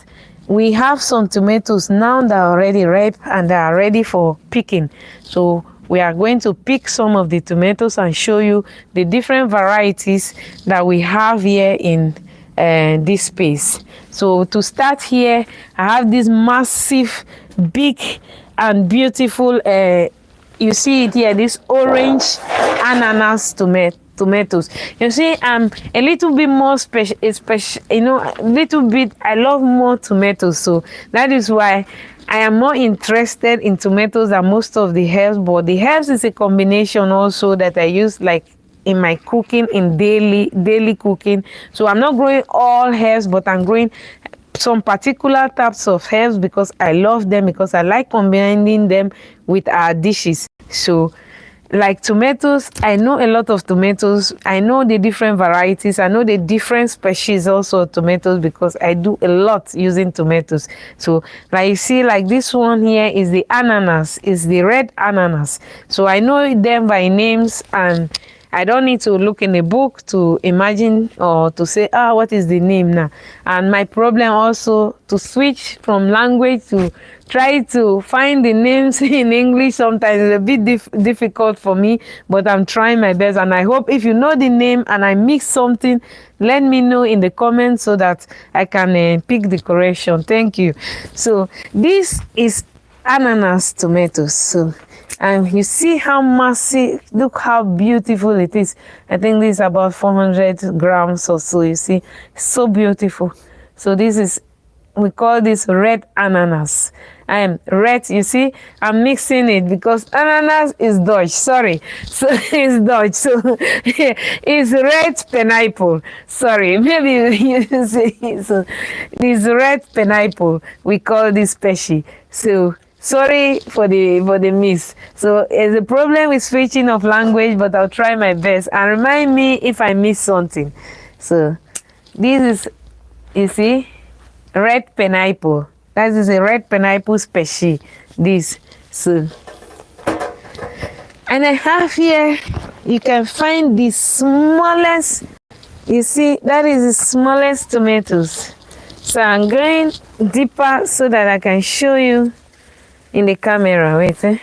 we have some tomatoes now that are already ripe and they are ready for picking. So we are going to pick some of the tomatoes and show you the different varieties that we have here in this space. So to start here, I have this massive, big and beautiful, you see it here, this orange ananas tomatoes. You see, I'm a little bit more special, you know, a little bit, I love more tomatoes. So that is why I am more interested in tomatoes than most of the herbs. But the herbs is a combination also that I use like in my cooking, in daily cooking. So I'm not growing all herbs, but I'm growing some particular types of herbs because I love them, because I like combining them with our dishes. So like tomatoes, I know a lot of tomatoes. I know the different varieties. I know the different species also of tomatoes because I do a lot using tomatoes. So like you see, like this one here is the ananas, is the red ananas. So I know them by names, and I don't need to look in a book to imagine or to say, what is the name now? And my problem also to switch from language to try to find the names in English sometimes is a bit difficult for me, but I'm trying my best. And I hope if you know the name and I mix something, let me know in the comments so that I can pick the correction. Thank you. So this is ananas tomatoes. So, and you see how massive, look how beautiful it is. I think this is about 400 grams or so. You see, so beautiful. So this is, we call this red ananas. And red, you see, I'm mixing it because ananas is Dutch, sorry. So it's Dutch, so it's red pineapple. Sorry, maybe you see, so this red pineapple, we call this peshi. So sorry for the miss. So it's a problem with switching of language, but I'll try my best. And remind me if I miss something. So this is, you see, red pineapple. That is a red pineapple species. This. So, and I have here, you can find the smallest, you see, that is the smallest tomatoes. So I'm going deeper so that I can show you in the camera. Wait, I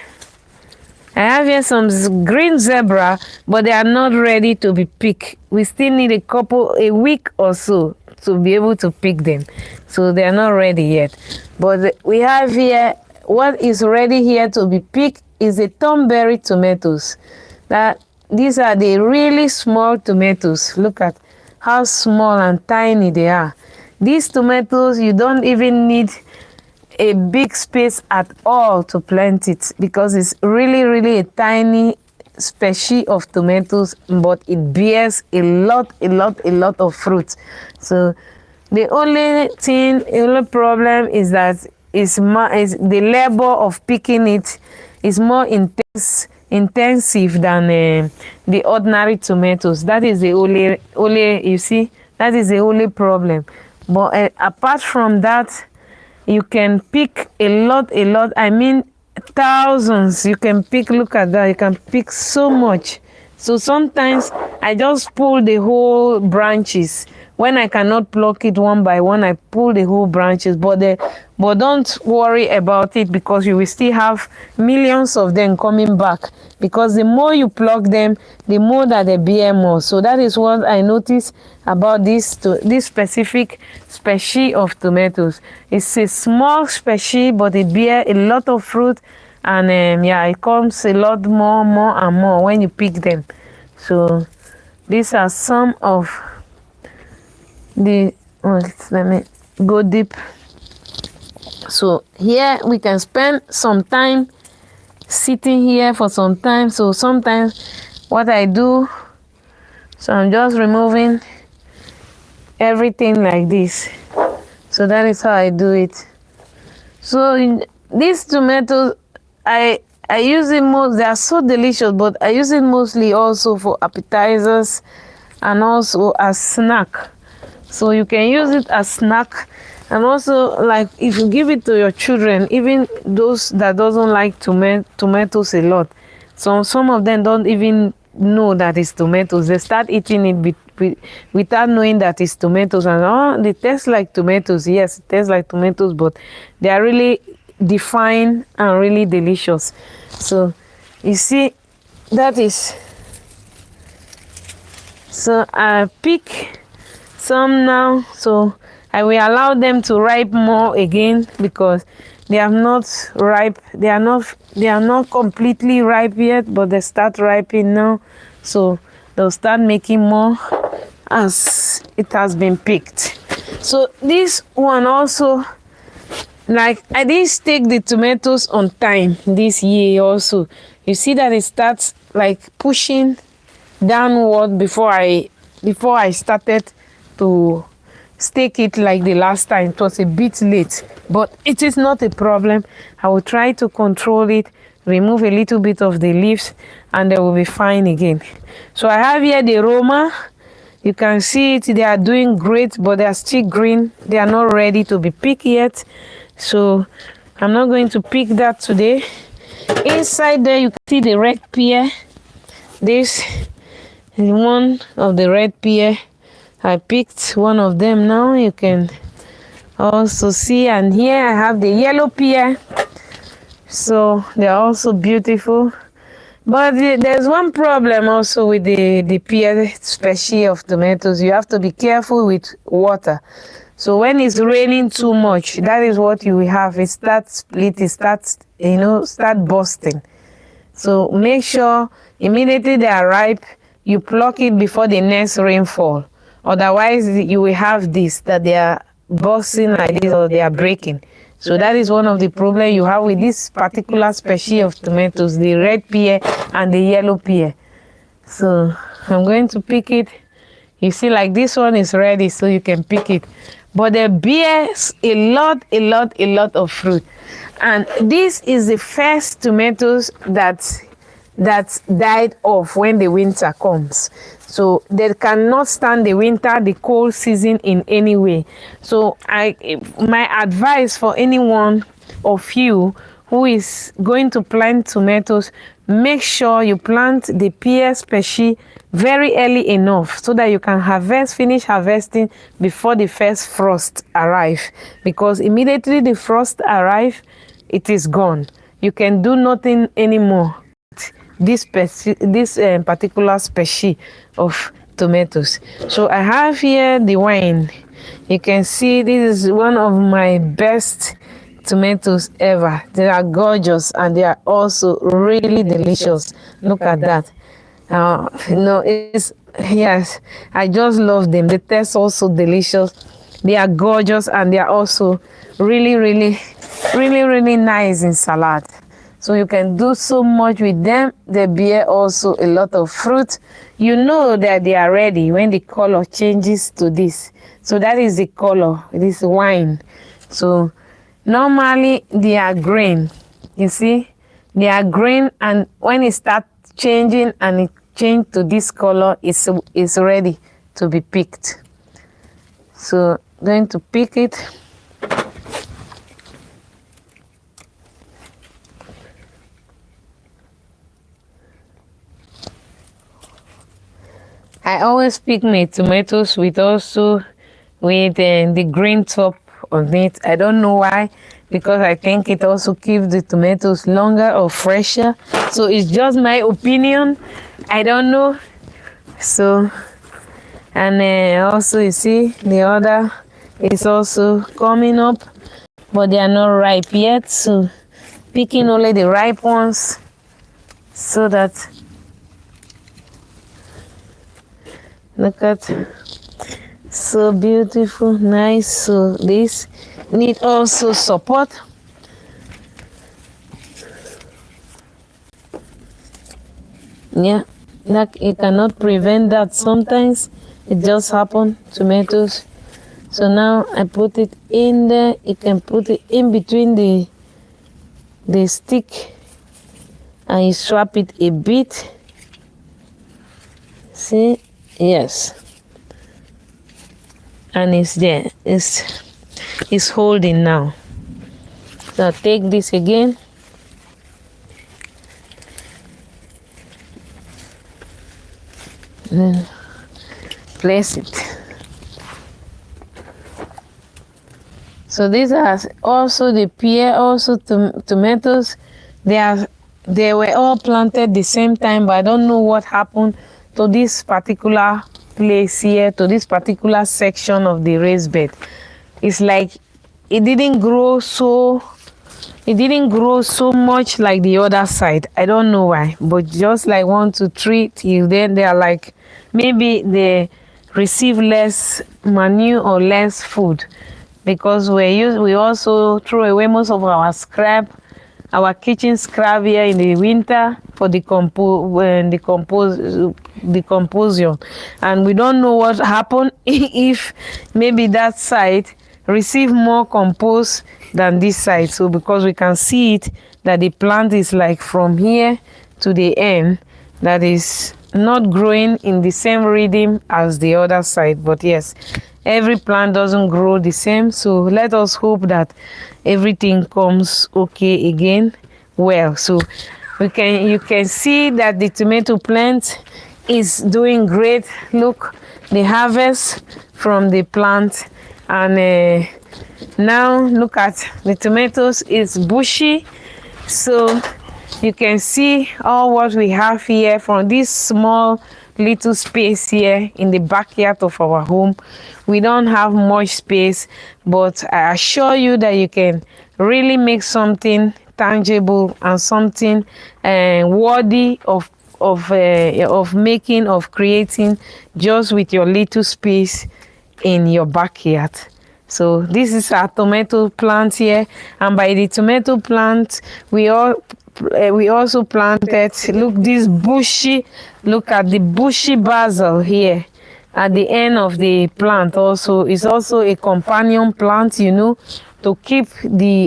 have here some green zebra, but they are not ready to be picked. We still need a week or so to be able to pick them. So they are not ready yet. But we have here, what is ready here to be picked is the thornberry tomatoes. These are the really small tomatoes. Look at how small and tiny they are. These tomatoes, you don't even need a big space at all to plant it because it's really a tiny species of tomatoes, but it bears a lot of fruit. So the only problem is that is the labor of picking it is more intensive than the ordinary tomatoes. That is the only you see, that is the only problem. But apart from that, you can pick a lot, I mean thousands. You can pick, look at that, you can pick so much. So sometimes I just pull the whole branches. When I cannot pluck it one by one, I pull the whole branches. But don't worry about it because you will still have millions of them coming back. Because the more you pluck them, the more that they bear more. So that is what I noticed about this specific species of tomatoes. It's a small species, but it bears a lot of fruit. And yeah, it comes a lot more and more when you pick them. So these are some of the, let me go deep. So here we can spend some time sitting here for some time. So sometimes what I do, so I'm just removing everything like this. So that is how I do it. So in these tomatoes, I use it most, they are so delicious, but I use it mostly also for appetizers and also as snack. So you can use it as snack, and also like if you give it to your children, even those that doesn't like tomatoes a lot. So some of them don't even know that it's tomatoes. They start eating it without knowing that it's tomatoes, and they taste like tomatoes. Yes, it tastes like tomatoes, but they are really defined and really delicious. So you see, that is, so I pick some now, so I will allow them to ripe more again because they have not ripe, they are not completely ripe yet, but they start ripening now. So they'll start making more as it has been picked. So this one also, like I didn't take the tomatoes on time this year also. You see that it starts like pushing downward before I started to stake it like the last time. It was a bit late, but it is not a problem. I will try to control it, remove a little bit of the leaves, and they will be fine again. So I have here the Roma. You can see it, they are doing great, but they are still green. They are not ready to be picked yet. So I'm not going to pick that today. Inside there, you can see the red pear. This one of the red pear. I picked one of them now. You can also see, and here I have the yellow pear. So they're also beautiful. But there's one problem also with the pear species of tomatoes. You have to be careful with water. So when it's raining too much, that is what you will have. It starts splitting, start bursting. So make sure immediately they are ripe, you pluck it before the next rainfall. Otherwise, you will have this, that they are bursting like this or they are breaking. So that is one of the problems you have with this particular species of tomatoes, the red pear and the yellow pear. So I'm going to pick it. You see, like this one is ready, so you can pick it. But they bears a lot of fruit. And this is the first tomatoes that died off when the winter comes. So they cannot stand the winter, the cold season in any way. So my advice for anyone of you who is going to plant tomatoes, make sure you plant the pear species very early enough so that you can finish harvesting before the first frost arrive. Because immediately the frost arrive, it is gone. You can do nothing anymore. This particular species of tomatoes. So I have here the wine. You can see this is one of my best tomatoes ever. They are gorgeous and they are also really delicious. Look at that. Yes, I just love them. The taste also delicious. They are gorgeous and they are also really nice in salad. So you can do so much with them. They bear also a lot of fruit. You know that they are ready when the color changes to this. So that is the color, this wine. So normally they are green. You see, they are green, and when it starts changing and it changes to this color, it's ready to be picked. So going to pick it. I always pick my tomatoes with the green top on it. I don't know why, because I think it also keeps the tomatoes longer or fresher. So it's just my opinion. I don't know. So, and also you see the other is also coming up, but they are not ripe yet. So picking only the ripe ones so that. Look at, so beautiful, nice. So this need also support. Yeah, like you cannot prevent that. Sometimes it just happen. Tomatoes. So now I put it in there. You can put it in between the stick, and you swap it a bit. See. Yes, and it's there. It's holding now. So I'll take this again. Then place it. So these are also the pear, also tomatoes. They were all planted the same time, but I don't know what happened to this particular place here, to this particular section of the raised bed. It's like it didn't grow so much like the other side. I don't know why, but just like 1 to 3 till then, they are like maybe they receive less manure or less food, because we also throw away most of our scrap, our kitchen scrap here in the winter for decomposition, and we don't know what happened if maybe that side receive more compost than this side. So because we can see it that the plant is like from here to the end, that is not growing in the same rhythm as the other side. But yes, every plant doesn't grow the same, so let us hope that everything comes okay again. Well, so you can see that the tomato plant is doing great. Look, the harvest from the plant, and now look at the tomatoes. It's bushy, so you can see all what we have here from this small little space here in the backyard of our home. We don't have much space, but I assure you that you can really make something tangible and something worthy of making, of creating, just with your little space in your backyard. So this is our tomato plant here, and by the tomato plant we also planted, look, this bushy, look at the bushy basil here at the end of the plant. Also, it's also a companion plant, you know, to keep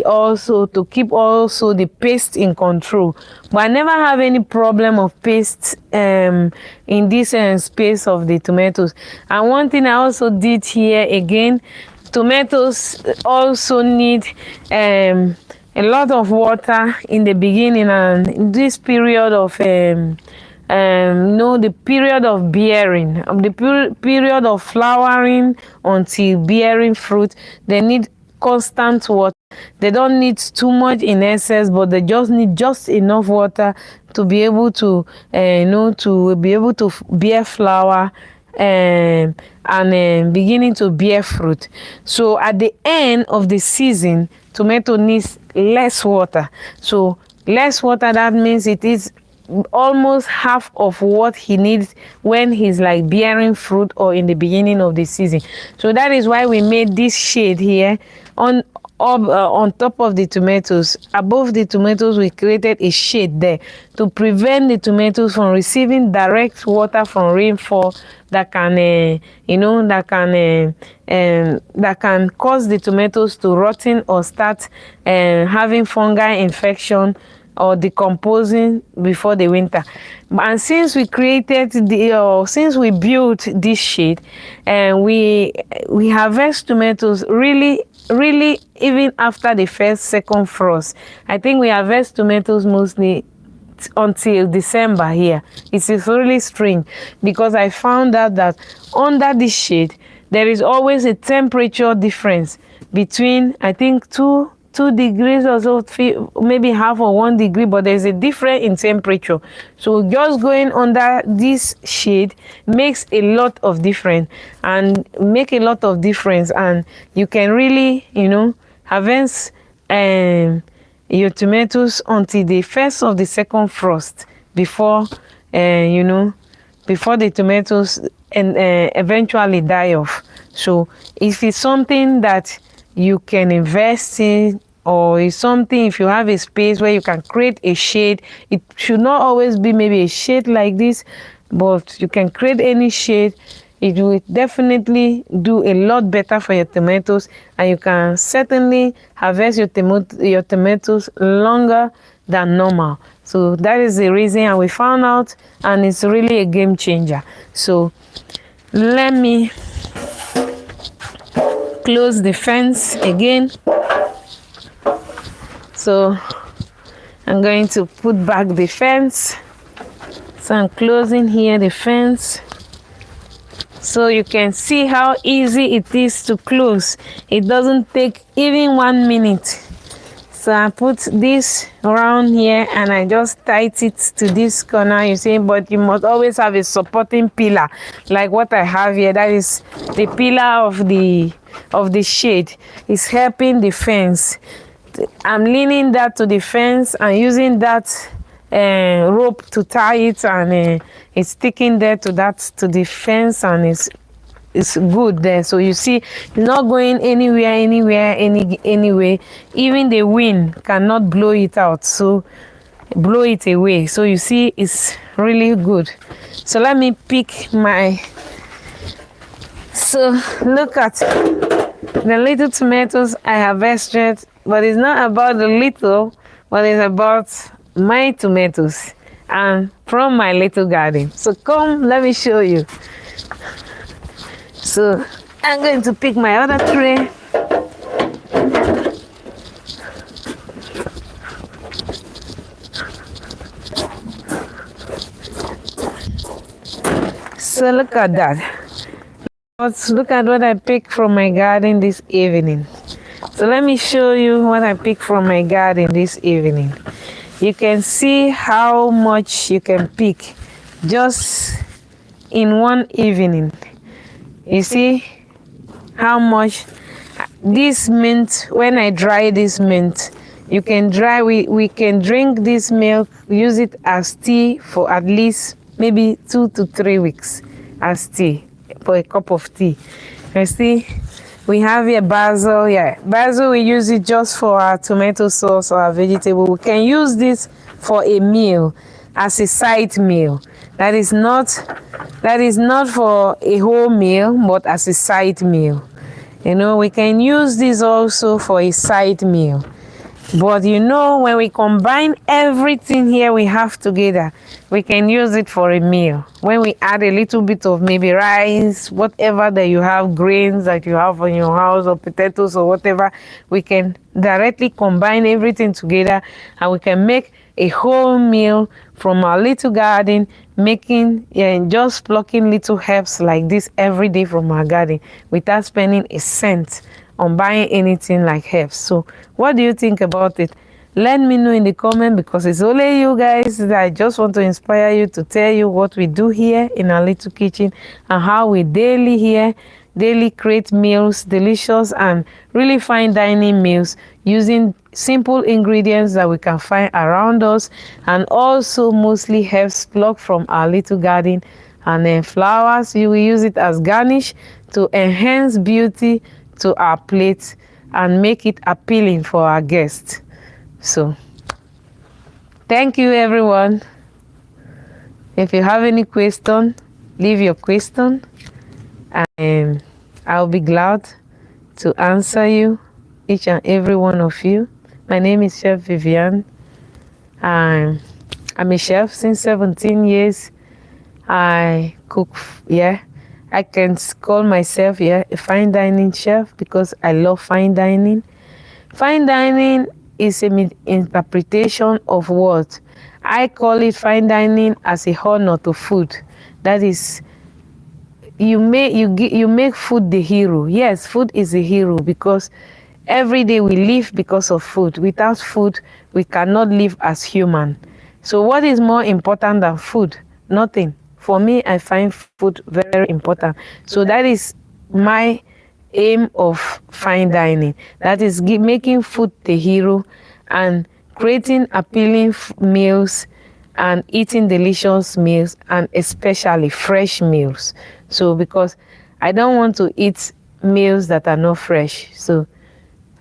also the pest in control. But I never have any problem of pest in this space of the tomatoes. And one thing I also did here again, tomatoes also need a lot of water in the beginning, and in this period of the period of bearing, the period of flowering until bearing fruit, they need constant water. They don't need too much in excess, but they just need just enough water to be able to bear flower and beginning to bear fruit. So at the end of the season, tomato needs less water. So less water, that means it is almost half of what he needs when he's like bearing fruit or in the beginning of the season. So that is why we made this shade here on top of the tomatoes. Above the tomatoes, we created a shade there to prevent the tomatoes from receiving direct water from rainfall that can cause the tomatoes to rotten or start having fungal infection or decomposing before the winter. And since we created since we built this shade, and we harvest tomatoes really even after the second frost. I think we harvest tomatoes mostly until December here. It is really strange, because I found out that under this shade there is always a temperature difference between, I think, 2 degrees or so, maybe half or 1 degree, but there's a difference in temperature. So just going under this shade makes a lot of difference, and you can really, harvest your tomatoes until the first of the second frost before the tomatoes eventually die off. So if it's something that you can invest in, or is something, if you have a space where you can create a shade, it should not always be maybe a shade like this, but you can create any shade. It will definitely do a lot better for your tomatoes, and you can certainly harvest your tomatoes longer than normal. So that is the reason, and we found out, and it's really a game changer. So let me close the fence again. So I'm going to put back the fence. So I'm closing here the fence, so you can see how easy it is to close. It doesn't take even 1 minute. So I put this around here, and I just tight it to this corner, you see, but you must always have a supporting pillar like what I have here. That is the pillar of the shade. It's helping the fence. I'm leaning that to the fence and using that rope to tie it, and it's sticking there to the fence, and it's good there. So you see, it's not going anywhere. Even the wind cannot blow it out, so blow it away. So you see, it's really good. So let me pick so look at the little tomatoes I harvested, but it's not about the little, but it's about my tomatoes and from my little garden. So come, let me show you. So I'm going to pick my other tray. So look at that. Let's look at what I picked from my garden this evening. So let me show you what I picked from my garden this evening. You can see how much you can pick just in one evening. You see how much this mint, when I dry this mint, you can dry, we can drink this milk, use it as tea for at least maybe 2 to 3 weeks as tea, for a cup of tea. You see, we have here basil. Yeah, basil, we use it just for our tomato sauce or our vegetable. We can use this for a meal, as a side meal. That is not for a whole meal, but as a side meal. You know, we can use this also for a side meal. But you know, when we combine everything here we have together, we can use it for a meal. When we add a little bit of maybe rice, whatever that you have, grains that you have in your house, or potatoes or whatever, we can directly combine everything together and we can make a whole meal from our little garden, making just plucking little herbs like this every day from our garden without spending a cent on buying anything like herbs. So what do you think about it? Let me know in the comment, because it's only you guys that I just want to inspire you to tell you what we do here in our little kitchen and how we daily create meals, delicious and really fine dining meals using simple ingredients that we can find around us, and also mostly herbs plucked from our little garden, and then flowers. You will use it as garnish to enhance beauty to our plates and make it appealing for our guests. So thank you, everyone. If you have any question, leave your question and I'll be glad to answer you, each and every one of you. My name is Chef Viviane. I'm a chef since 17 years. I cook, I can call myself, a fine dining chef, because I love fine dining. Fine dining is an interpretation of what I call it. Fine dining as a honor to food. That is, you make food the hero. Yes, food is a hero, because every day we live because of food. Without food, we cannot live as human. So what is more important than food? Nothing. For me, I find food very important. So that is my aim of fine dining. That is making food the hero and creating appealing meals and eating delicious meals, and especially fresh meals. So because I don't want to eat meals that are not fresh. So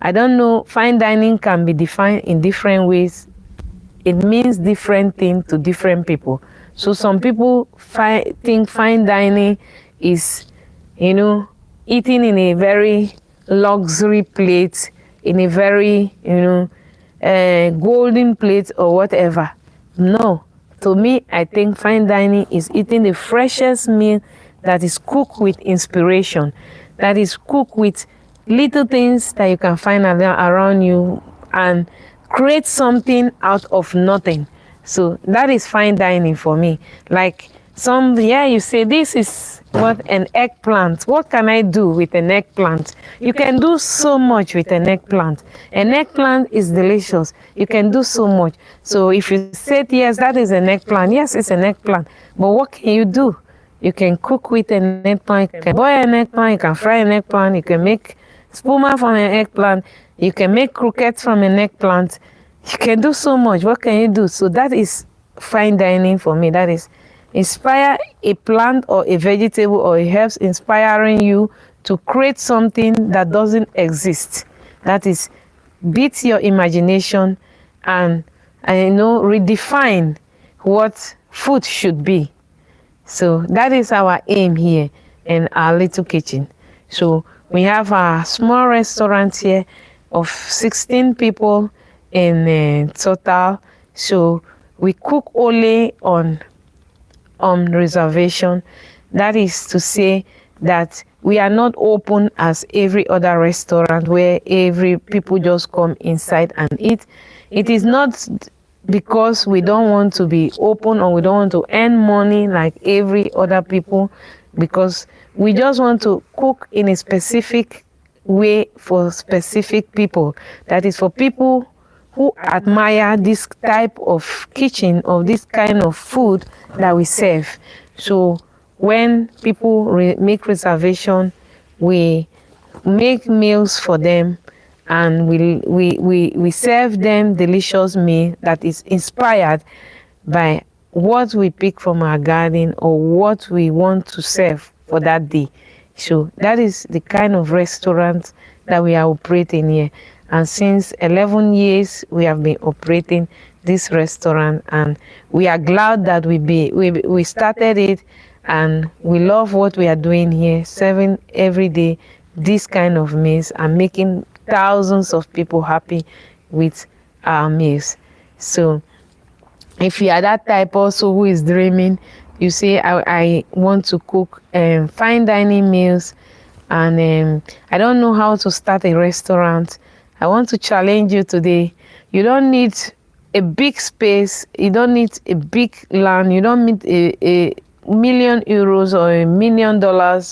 I don't know, fine dining can be defined in different ways. It means different things to different people. So some people think fine dining is, eating in a very luxury plate, in a very, golden plate or whatever. No, to me, I think fine dining is eating the freshest meal that is cooked with inspiration, that is cooked with little things that you can find around you and create something out of nothing. So that is fine dining for me. Like you say, this is what an eggplant. What can I do with an eggplant? You can do so much with an eggplant. An eggplant is delicious. You can do so much. So if you said, yes, that is an eggplant. Yes, it's an eggplant. But what can you do? You can cook with an eggplant. You can boil an eggplant. You can fry an eggplant. You can make spuma from an eggplant. You can make croquettes from an eggplant. You can do so much. What can you do? So that is fine dining for me. That is inspire a plant or a vegetable or a herb, inspiring you to create something that doesn't exist. That is, beat your imagination and redefine what food should be. So that is our aim here in our little kitchen. So we have a small restaurant here of 16 people in total. So we cook only on reservation. That is to say that we are not open as every other restaurant where every people just come inside and eat. It is not because we don't want to be open or we don't want to earn money like every other people, because we just want to cook in a specific way for specific people. That is for people who admire this type of kitchen or this kind of food that we serve. So when people make reservation, we make meals for them, and we serve them delicious meal that is inspired by what we pick from our garden or what we want to serve for that day. So that is the kind of restaurant that we are operating here. And since 11 years, we have been operating this restaurant, and we are glad that we started it, and we love what we are doing here, serving every day this kind of meals and making thousands of people happy with our meals. So if you are that type also who is dreaming, you say, I want to cook fine dining meals, and I don't know how to start a restaurant, I want to challenge you today. You don't need a big space, you don't need a big land, you don't need a million euros or $1 million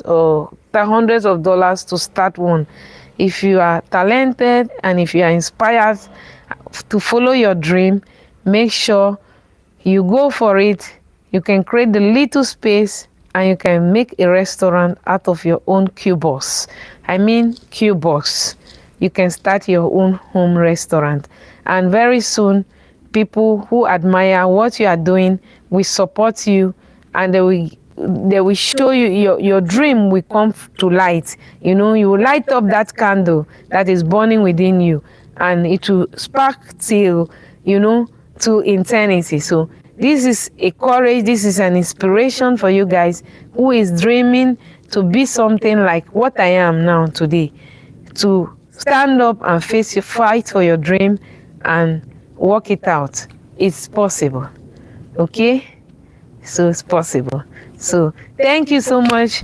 or hundreds of dollars to start one. If you are talented and if you are inspired to follow your dream, make sure you go for it. You can create the little space and you can make a restaurant out of your own cubos. I mean cubos. You can start your own home restaurant, and very soon people who admire what you are doing will support you, and they will show you your dream will come to light. You know, you will light up that candle that is burning within you, and it will spark till, you know, to eternity. So this is a courage, this is an inspiration for you guys who is dreaming to be something like what I am now today, to stand up and face your fight for your dream and work it out. It's possible. Okay? So it's possible. So thank you so much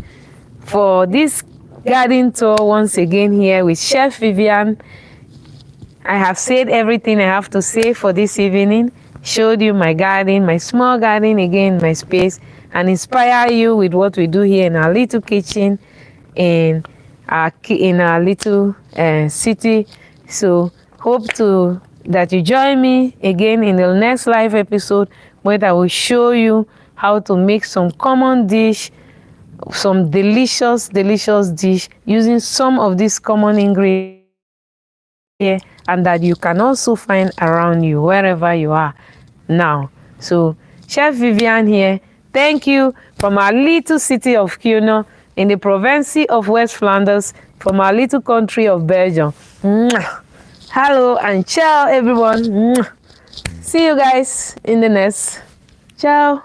for this garden tour once again here with Chef Viviane. I have said everything I have to say for this evening, showed you my garden, my small garden, again, my space, and inspire you with what we do here in our little kitchen in our little city. So hope that you join me again in the next live episode, where I will show you how to make some common dish, some delicious dish using some of these common ingredients here, and that you can also find around you wherever you are now. So Chef Viviane here, thank you from our little city of Cuisine in the province of West Flanders, from our little country of Belgium. Hello and ciao everyone. See you guys in the next. Ciao.